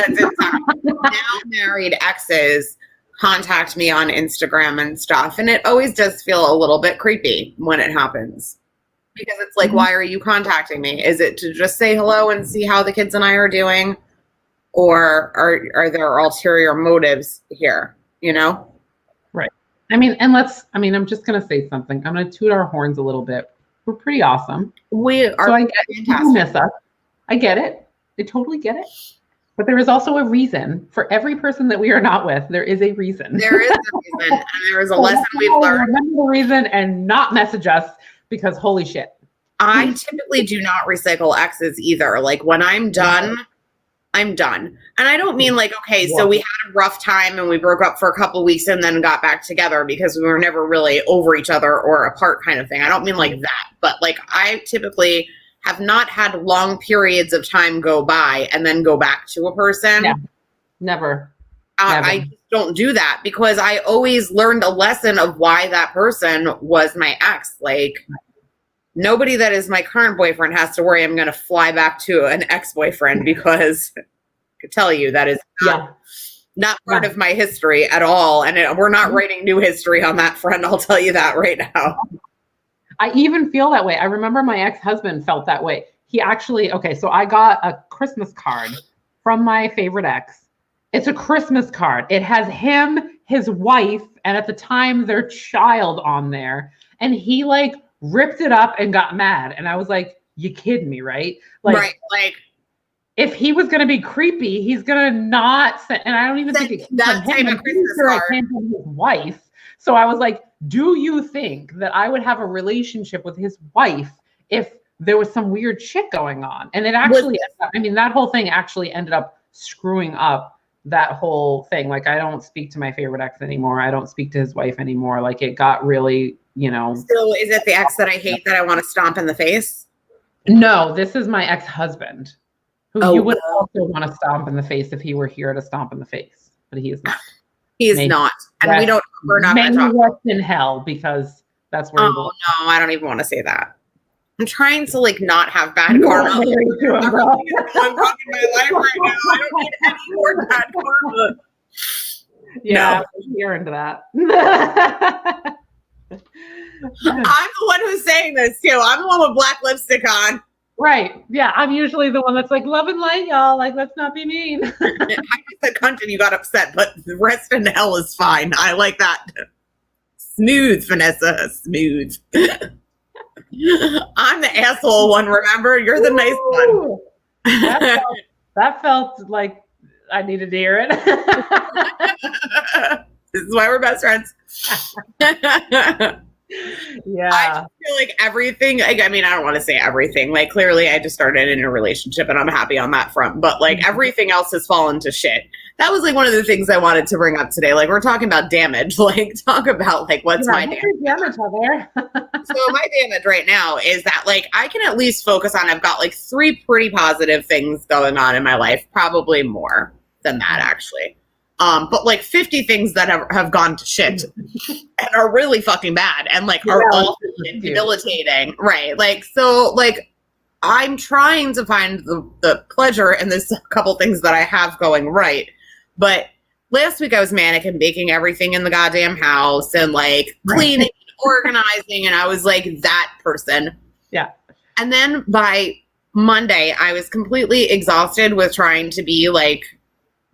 Now married exes contact me on Instagram and stuff, and it always does feel a little bit creepy when it happens because it's like, why are you contacting me? Is it to just say hello and see how the kids and I are doing, or are there ulterior motives here? You know, right? I mean, I'm just gonna say something. I'm gonna toot our horns a little bit. We're pretty awesome. We are. So I miss us. I get it. I totally get it. But there is also a reason for every person that we are not with. There is a reason. There is a reason, and there is a lesson we've learned. Remember the reason and not message us because holy shit. I typically do not recycle exes either. Like when I'm done, I'm done. And I don't mean like, okay, so we had a rough time and we broke up for a couple of weeks and then got back together because we were never really over each other or apart kind of thing. I don't mean like that, but like I typically have not had long periods of time go by and then go back to a person. Yeah. Never. I just don't do that because I always learned a lesson of why that person was my ex. Like nobody that is my current boyfriend has to worry I'm going to fly back to an ex-boyfriend because I could tell you that is not part of my history at all. And we're not writing new history on that front. I'll tell you that right now. I even feel that way. I remember my ex-husband felt that way. He actually, so I got a Christmas card from my favorite ex. It's a Christmas card. It has him, his wife, and at the time their child on there. And he like ripped it up and got mad. And I was like, you kidding me, right? Like, if he was going to be creepy, he's going to not send, and I don't even think it came from him. I'm pretty sure it came from his wife. So I was like, do you think that I would have a relationship with his wife if there was some weird shit going on? And it actually, that whole thing actually ended up screwing up that whole thing. Like, I don't speak to my favorite ex anymore. I don't speak to his wife anymore. Like, it got really, So is it the ex that I hate that I want to stomp in the face? No, this is my ex-husband, who you would also want to stomp in the face if he were here to stomp in the face, but he is not. He is not, and we're not going to talk. Rest in hell because that's where. Oh no, I don't even want to say that. I'm trying to like not have bad karma. I'm wrong in my life right now. I don't need any more bad karma. Yeah, you're into that. I'm the one who's saying this too. I'm the one with black lipstick on. Right. Yeah. I'm usually the one that's like, love and light, y'all. Like, let's not be mean. I just said cunt and you got upset, but the rest in hell is fine. I like that. Smooth, Vanessa. Smooth. I'm the asshole one, remember? You're the nice one. That felt like I needed to hear it. This is why we're best friends. Yeah. I just feel like everything, I don't want to say everything. Like, clearly I just started in a relationship and I'm happy on that front. But like everything else has fallen to shit. that was like one of the things I wanted to bring up today. Like we're talking about damage. Like talk about like what's my damage. Heather? So my damage right now is that like I can at least focus on. I've got like 3 pretty positive things going on in my life. Probably more than that actually. But like 50 things that have gone to shit and are really fucking bad and like are all debilitating. Right. Like so like I'm trying to find the pleasure in this couple things that I have going right. But last week I was manic and baking everything in the goddamn house and like cleaning and organizing. And I was like that person. Yeah. And then by Monday, I was completely exhausted with trying to be like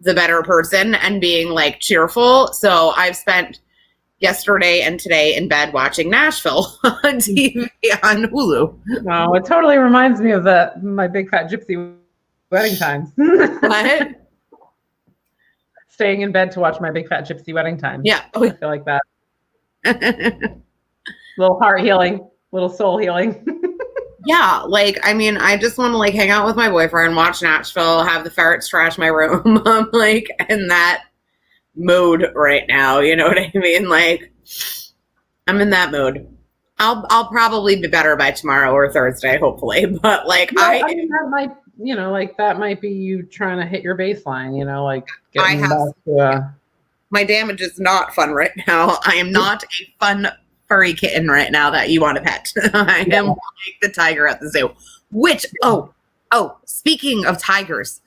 the better person and being like cheerful. So I've spent yesterday and today in bed watching Nashville on TV on Hulu. Oh, it totally reminds me of my Big Fat Gypsy Wedding Times. What? Staying in bed to watch My Big Fat Gypsy Wedding Times. Yeah. I feel like that. Little heart healing, little soul healing. Yeah, like, I mean, I just want to, like, hang out with my boyfriend, watch Nashville, have the ferrets trash my room. I'm, like, in that mood right now, you know what I mean? Like, I'm in that mood. I'll probably be better by tomorrow or Thursday, hopefully. But, like, I mean, that might, you know, like, that might be you trying to hit your baseline, you know, like, getting back to... My damage is not fun right now. I am not a fun furry kitten right now that you want to pet. I am like the tiger at the zoo. Which, speaking of tigers,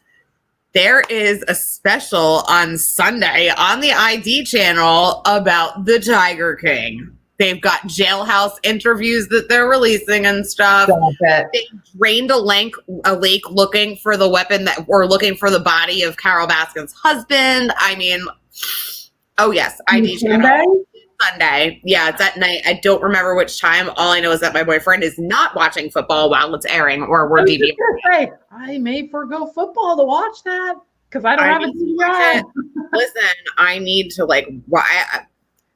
there is a special on Sunday on the ID channel about the Tiger King. They've got jailhouse interviews that they're releasing and stuff. They drained a lake looking for the weapon looking for the body of Carol Baskin's husband. I mean, oh yes, ID channel. Sunday. Yeah, it's at night. I don't remember which time. All I know is that my boyfriend is not watching football while it's airing or we're DVRing. I may forgo football to watch that because I don't have a DVR. Listen, I need to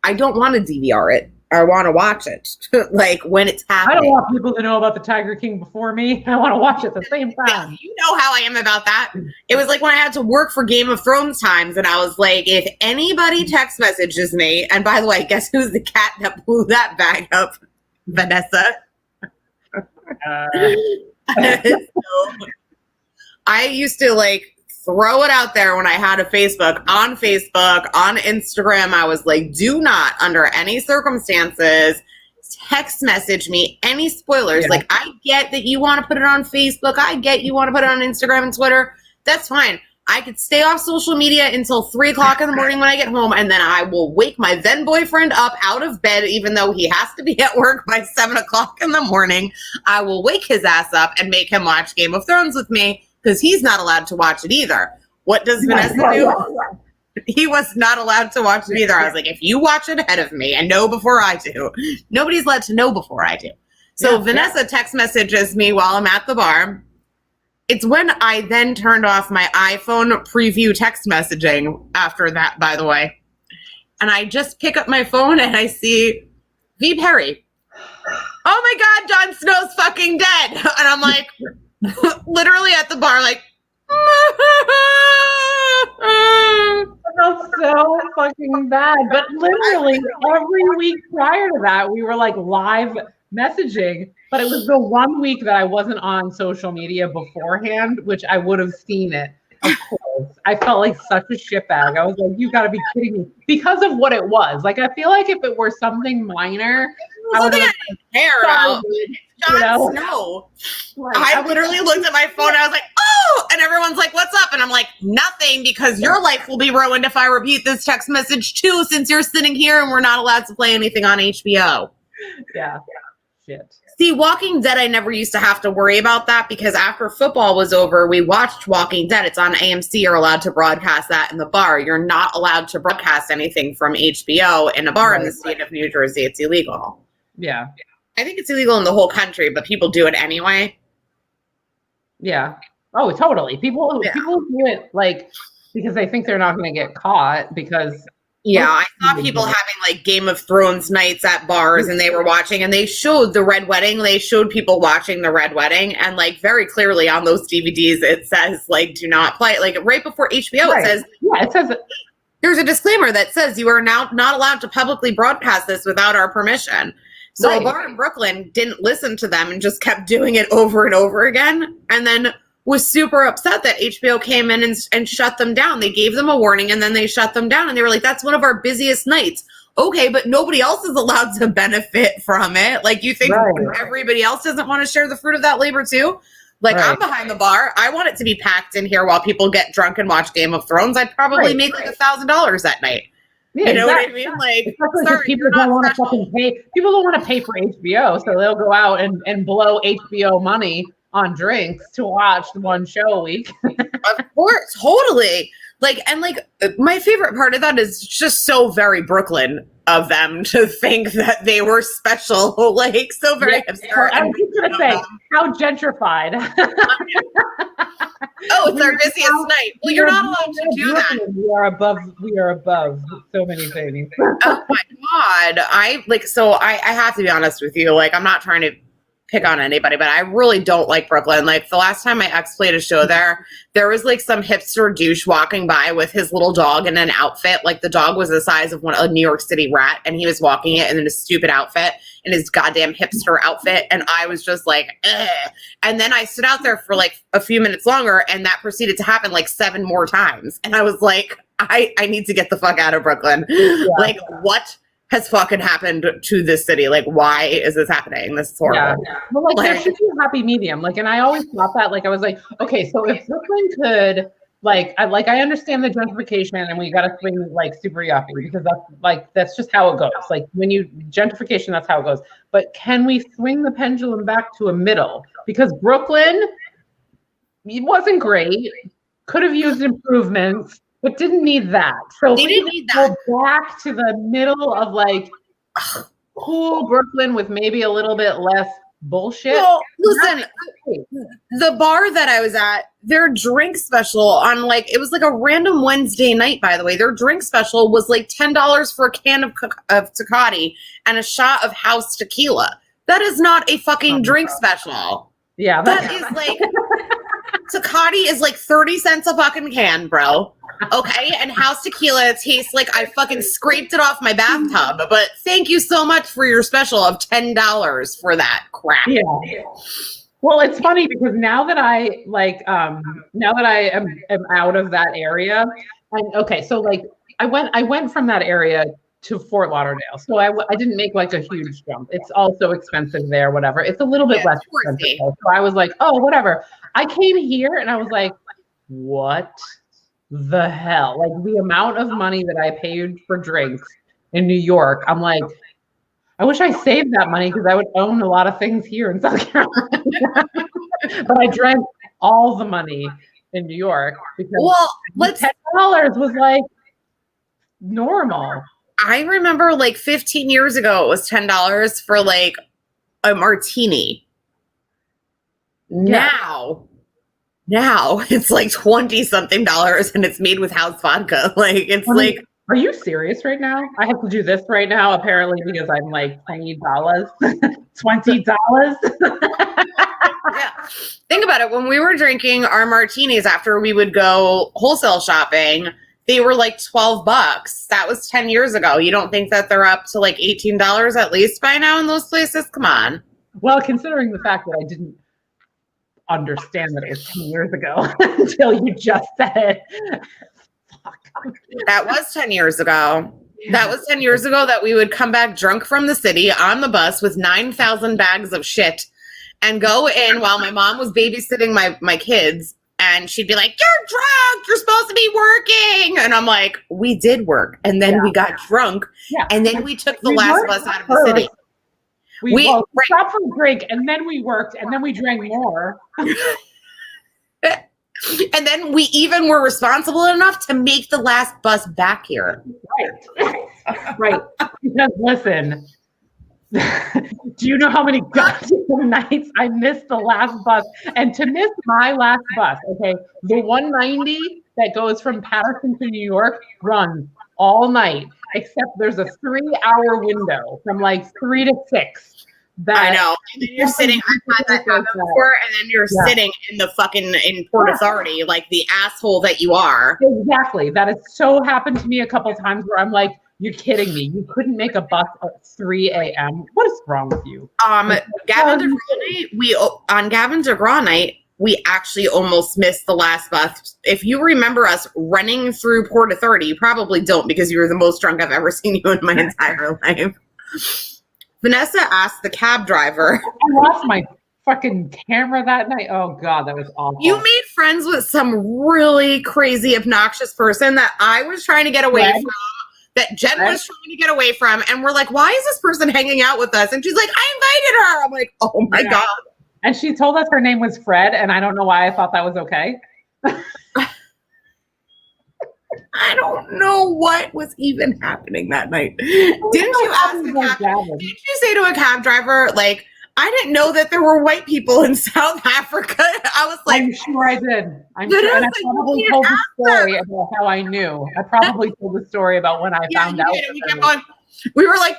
I don't want to DVR it. I want to watch it like when it's happening. I don't want people to know about the Tiger King before me. I want to watch it at the same time. You know how I am about that. It was like when I had to work for Game of Thrones times, and I was like, if anybody text messages me, and by the way, guess who's the cat that blew that bag up? Vanessa. So, I used to like throw it out there when I had a Facebook, on Instagram. I was like, do not, under any circumstances, text message me any spoilers. Yeah. Like, I get that you want to put it on Facebook. I get you want to put it on Instagram and Twitter. That's fine. I could stay off social media until 3 o'clock in the morning when I get home, and then I will wake my then boyfriend up out of bed, even though he has to be at work by 7 o'clock in the morning. I will wake his ass up and make him watch Game of Thrones with me, because he's not allowed to watch it either. What does Vanessa do? He was not allowed to watch it either. I was like, if you watch it ahead of me and know before I do, nobody's allowed to know before I do. So Vanessa text messages me while I'm at the bar. It's when I then turned off my iPhone preview text messaging after that, by the way. And I just pick up my phone and I see V. Perry. Oh my God, Jon Snow's fucking dead. And I'm like... literally at the bar, like, I felt so fucking bad. But literally every week prior to that, we were like live messaging. But it was the one week that I wasn't on social media beforehand, which I would have seen it. Of course, I felt like such a shitbag. I was like, "You got to be kidding me!" Because of what it was. Like, I feel like if it were something minor, I would have care about. Jon Snow. Like, I literally looked at my phone and I was like, oh, and everyone's like, what's up? And I'm like, nothing, because your life will be ruined if I repeat this text message too, since you're sitting here and we're not allowed to play anything on HBO. Yeah. Shit. See, Walking Dead, I never used to have to worry about that because after football was over, we watched Walking Dead. It's on AMC. You're allowed to broadcast that in the bar. You're not allowed to broadcast anything from HBO in a bar in the state of New Jersey. It's illegal. Yeah. I think it's illegal in the whole country, but people do it anyway. Yeah. Oh, totally. People do it like because they think they're not going to get caught because Yeah, I saw people having like Game of Thrones nights at bars and they were watching and they showed the Red Wedding. They showed people watching the Red Wedding and like very clearly on those DVDs it says like do not play. Like right before HBO it says there's a disclaimer that says you are now not allowed to publicly broadcast this without our permission. So a bar in Brooklyn didn't listen to them and just kept doing it over and over again and then was super upset that HBO came in and shut them down. They gave them a warning and then they shut them down and they were like, that's one of our busiest nights. Okay, but nobody else is allowed to benefit from it. Like you think everybody else doesn't want to share the fruit of that labor too? Like I'm behind the bar. I want it to be packed in here while people get drunk and watch Game of Thrones. I'd probably make like $1,000 that night. Yeah, you know what I mean? Like, sorry, people don't want to fucking pay. People don't want to pay for HBO, so they'll go out and blow HBO money on drinks to watch one show a week. Of course, totally. Like, and like my favorite part of that is just so very Brooklyn of them to think that they were special, like so very absurd. I was just gonna say how gentrified. Oh, it's our busiest night. Well, you're not allowed to do that. We are above so many things. Oh my God. I have to be honest with you. Like, I'm not trying to pick on anybody, but I really don't like Brooklyn. Like the last time my ex played a show there was like some hipster douche walking by with his little dog in an outfit. Like the dog was the size of a New York City rat and he was walking it in a stupid outfit in his goddamn hipster outfit. And I was just like, ugh. And then I stood out there for like a few minutes longer and that proceeded to happen like 7 more times. And I was like, I need to get the fuck out of Brooklyn. Yeah. Like what has fucking happened to this city? Like, why is this happening? This is horrible. Yeah. Well, like, there should be a happy medium. Like, and I always thought that, like, I was like, okay, so if Brooklyn could, I understand the gentrification and we got to swing, like, super yuppie because that's just how it goes. Like, gentrification, that's how it goes. But can we swing the pendulum back to a middle? Because Brooklyn, it wasn't great, could have used improvements, but didn't need that. So they didn't need that. Go back to the middle of like cool Brooklyn with maybe a little bit less bullshit. Well, listen, the bar that I was at, their drink special on like, it was like a random Wednesday night, by the way. Their drink special was like $10 for a can of Tecate and a shot of house tequila. That is not a fucking drink special. Yeah. That is like, Tecate is like 30 cents a fucking can, bro. Okay, and house tequila tastes like I fucking scraped it off my bathtub. But thank you so much for your special of $10 for that crap. Yeah. Well, it's funny because now that I am out of that area, and okay, so like I went from that area to Fort Lauderdale, so I didn't make like a huge jump. It's also expensive there, whatever. It's a little bit less expensive. So I was like, oh, whatever. I came here and I was like, what the hell? Like the amount of money that I paid for drinks in New York, I'm like, I wish I saved that money because I would own a lot of things here in South Carolina. But I drank all the money in New York because $10 was like normal. I remember like 15 years ago, it was $10 for like a martini. Yeah. Now it's like 20-something dollars and it's made with house vodka. Like it's like, are you serious right now? I have to do this right now, apparently, because I'm like $20. $20. Yeah. Think about it. When we were drinking our martinis after we would go wholesale shopping, they were like $12. That was 10 years ago. You don't think that they're up to like $18 at least by now in those places? Come on. Well, considering the fact that I didn't understand that it was 10 years ago until you just said it. Fuck. That was 10 years ago. That was 10 years ago that we would come back drunk from the city on the bus with 9,000 bags of shit and go in while my mom was babysitting my kids. And she'd be like, you're drunk. You're supposed to be working. And I'm like, we did work. And then we got drunk. Yeah. And then we took the last bus out of the city. We stopped for a drink, and then we worked, and then we drank more. And then we even were responsible enough to make the last bus back here. Right. Because listen, do you know how many goddamn nights I missed the last bus? And to miss my last bus, okay, the 190 that goes from Patterson to New York runs all night, except there's a 3-hour window from like 3 to 6. I know. And then you're sitting, I've had that happen before, and then you're sitting in the fucking, in Port Authority, like the asshole that you are. Exactly. That has so happened to me a couple times where I'm like, you're kidding me. You couldn't make a bus at 3 a.m. What is wrong with you? Gavin DeGraw night, on Gavin DeGraw night, we actually almost missed the last bus. If you remember us running through Port Authority, you probably don't because you were the most drunk I've ever seen you in my entire life. Vanessa asked the cab driver. I lost my fucking camera that night. Oh God, that was awful. You made friends with some really crazy, obnoxious person that I was trying to get away from, that Jen was trying to get away from. And we're like, why is this person hanging out with us? And she's like, I invited her. I'm like, oh my God. And she told us her name was Fred. And I don't know why I thought that was okay. I don't know what was even happening that night. Didn't you say to a cab driver, like, I didn't know that there were white people in South Africa? I was like, I'm sure I did. I'm sure. And I probably told the story about how I knew. I probably told the story about when I found out. We kept on. We were like,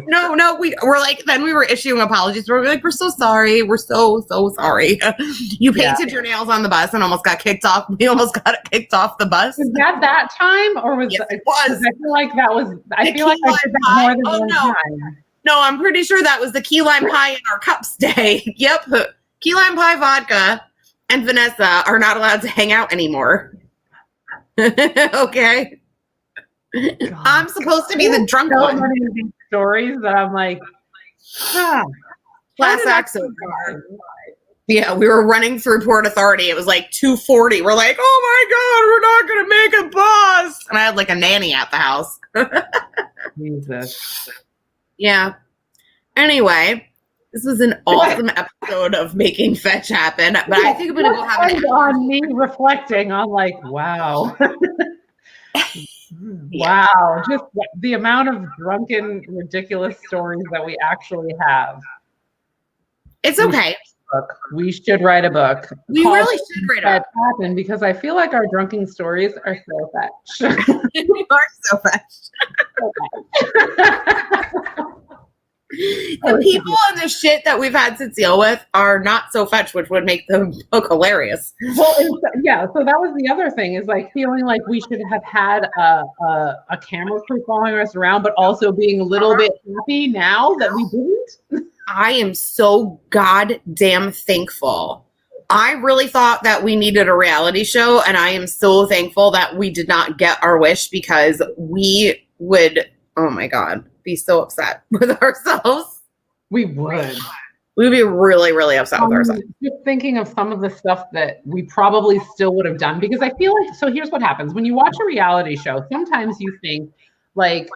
no. We were like, then we were issuing apologies. We were like, we're so sorry. We're so sorry. You painted your nails on the bus and almost got kicked off. We almost got kicked off the bus. Was that time, or was it was? I feel like that was. I feel like I did that more than one time. No, I'm pretty sure that was the key lime pie in our cups day. Yep, key lime pie vodka and Vanessa are not allowed to hang out anymore. Okay. God. I'm supposed to be the drunk one. So many of these stories that I'm like, class accent car. Yeah, we were running through Port Authority. It was like 2:40. We're like, oh my God, we're not gonna make a bus. And I had like a nanny at the house. Jesus. Yeah. Anyway, this was an awesome episode of Making Fetch Happen. But I think I'm gonna go have an on me reflecting on like, wow. Wow, just the amount of drunken, ridiculous stories that we actually have. It's okay. We should write a book. We really should write a book. Happen because I feel like our drunken stories are so fetch. You are so fetch. The people and the shit that we've had to deal with are not so fetch, which would make the book hilarious. Well, yeah. So that was the other thing, is like feeling like we should have had a camera crew following us around, but also being a little bit happy now that we didn't. I am so goddamn thankful. I really thought that we needed a reality show, and I am so thankful that we did not get our wish, because we would, oh my God, be so upset with ourselves. We would. We'd be really, really upset with ourselves. Just thinking of some of the stuff that we probably still would have done, because I feel like, so here's what happens. When you watch a reality show, sometimes you think like,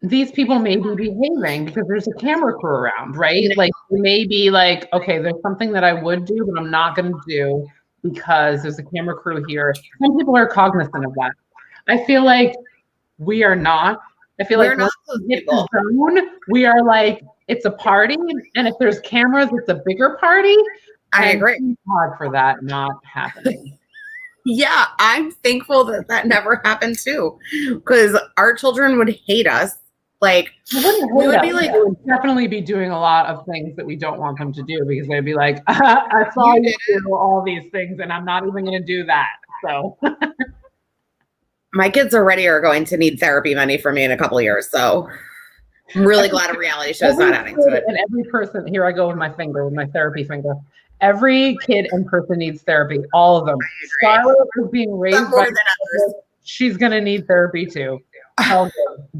these people may be behaving because there's a camera crew around, right? Like, maybe like, okay, there's something that I would do, but I'm not going to do because there's a camera crew here. Some people are cognizant of that. I feel like we are not. I feel like we are like, it's a party, and if there's cameras, it's a bigger party. I agree. It's hard for that not happening. Yeah, I'm thankful that that never happened too, because our children would hate us. Like, we would be like, they would definitely be doing a lot of things that we don't want them to do, because they'd be like, I saw you do all these things, and I'm not even going to do that. So. My kids already are going to need therapy money from me in a couple of years, so I'm really glad a reality show is not adding to it. And every person, here I go with my finger, with my therapy finger. Every kid and person needs therapy, all of them. Scarlett is being raised by others. She's going to need therapy too.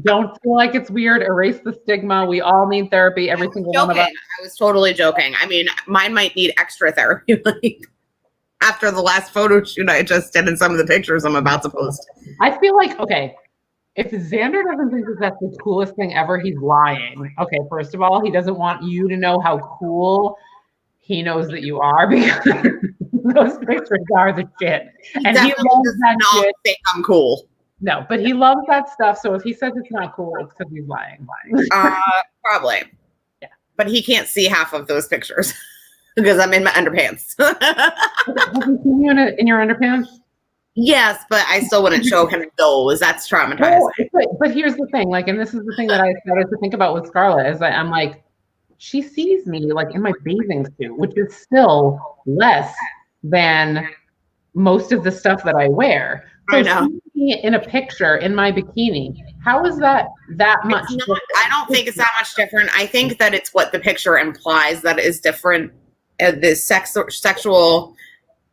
Don't feel like it's weird. Erase the stigma. We all need therapy. Every single one of us. I was totally joking. I mean, mine might need extra therapy money. After the last photo shoot I just did and some of the pictures I'm about to post. I feel like, okay, if Xander doesn't think that that's the coolest thing ever, he's lying. Okay, first of all, he doesn't want you to know how cool he knows that you are, because those pictures are the shit. And he loves that shit. Think I'm cool. No, but he loves that stuff. So if he says it's not cool, it's because he's lying. Probably. Yeah. But he can't see half of those pictures. Because I'm in my underpants. Have you seen you in your underpants? Yes, but I still wouldn't show him those. That's traumatizing. But here's the thing, like, and this is the thing that I started to think about with Scarlett, is that I'm like, she sees me like in my bathing suit, which is still less than most of the stuff that I wear. So I know. In a picture in my bikini, how is that much? I don't think it's that much different. I think that it's what the picture implies that is different. The sexual,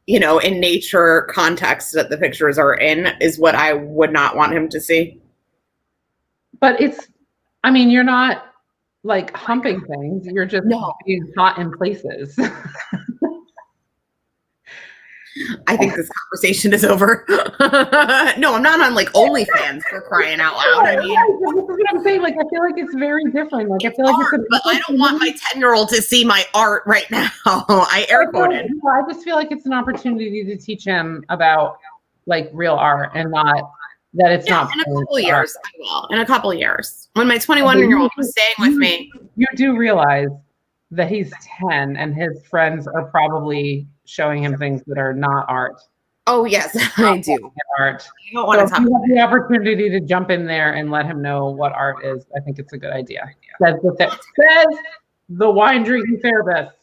in nature context that the pictures are in is what I would not want him to see. But you're not like humping things. You're just being hot in places. I think this conversation is over. No, I'm not on like OnlyFans for crying out loud. I mean, this is what I'm saying. Like, I feel like it's very different. Like, I feel like but I don't want my 10-year-old to see my art right now. I air quoted. I just feel like it's an opportunity to teach him about like real art and not that it's not. In a couple of years, I will. In a couple of years, when my 21-year-old was staying with me. You do realize that he's 10 and his friends are probably showing him things that are not art. Oh yes, I do. Art. I don't want to talk. If you have the opportunity to jump in there and let him know what art is, I think it's a good idea. Says the wine drinking therapist.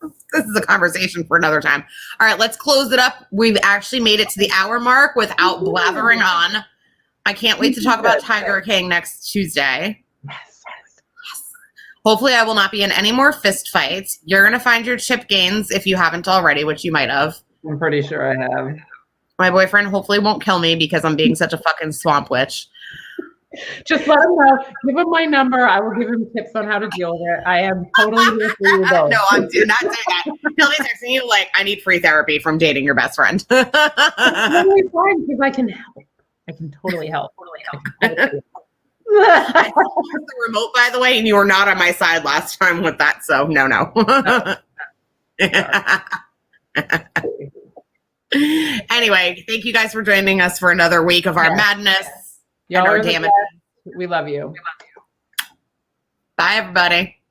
This is a conversation for another time. All right, let's close it up. We've actually made it to the hour mark without blathering on. I can't wait to talk about Tiger King next Tuesday. Yes. Hopefully I will not be in any more fist fights. You're going to find your chip gains if you haven't already, which you might have. I'm pretty sure I have. My boyfriend hopefully won't kill me because I'm being such a fucking swamp witch. Just let him know. Give him my number. I will give him tips on how to deal with it. I am totally here for you both. No, I'm not doing that. He'll be texting you like, I need free therapy from dating your best friend. It's totally fine because I can help. I can totally help. The remote, by the way, and you were not on my side last time with that, so no. Anyway, thank you guys for joining us for another week of our madness and our damage. We love you. Bye, everybody.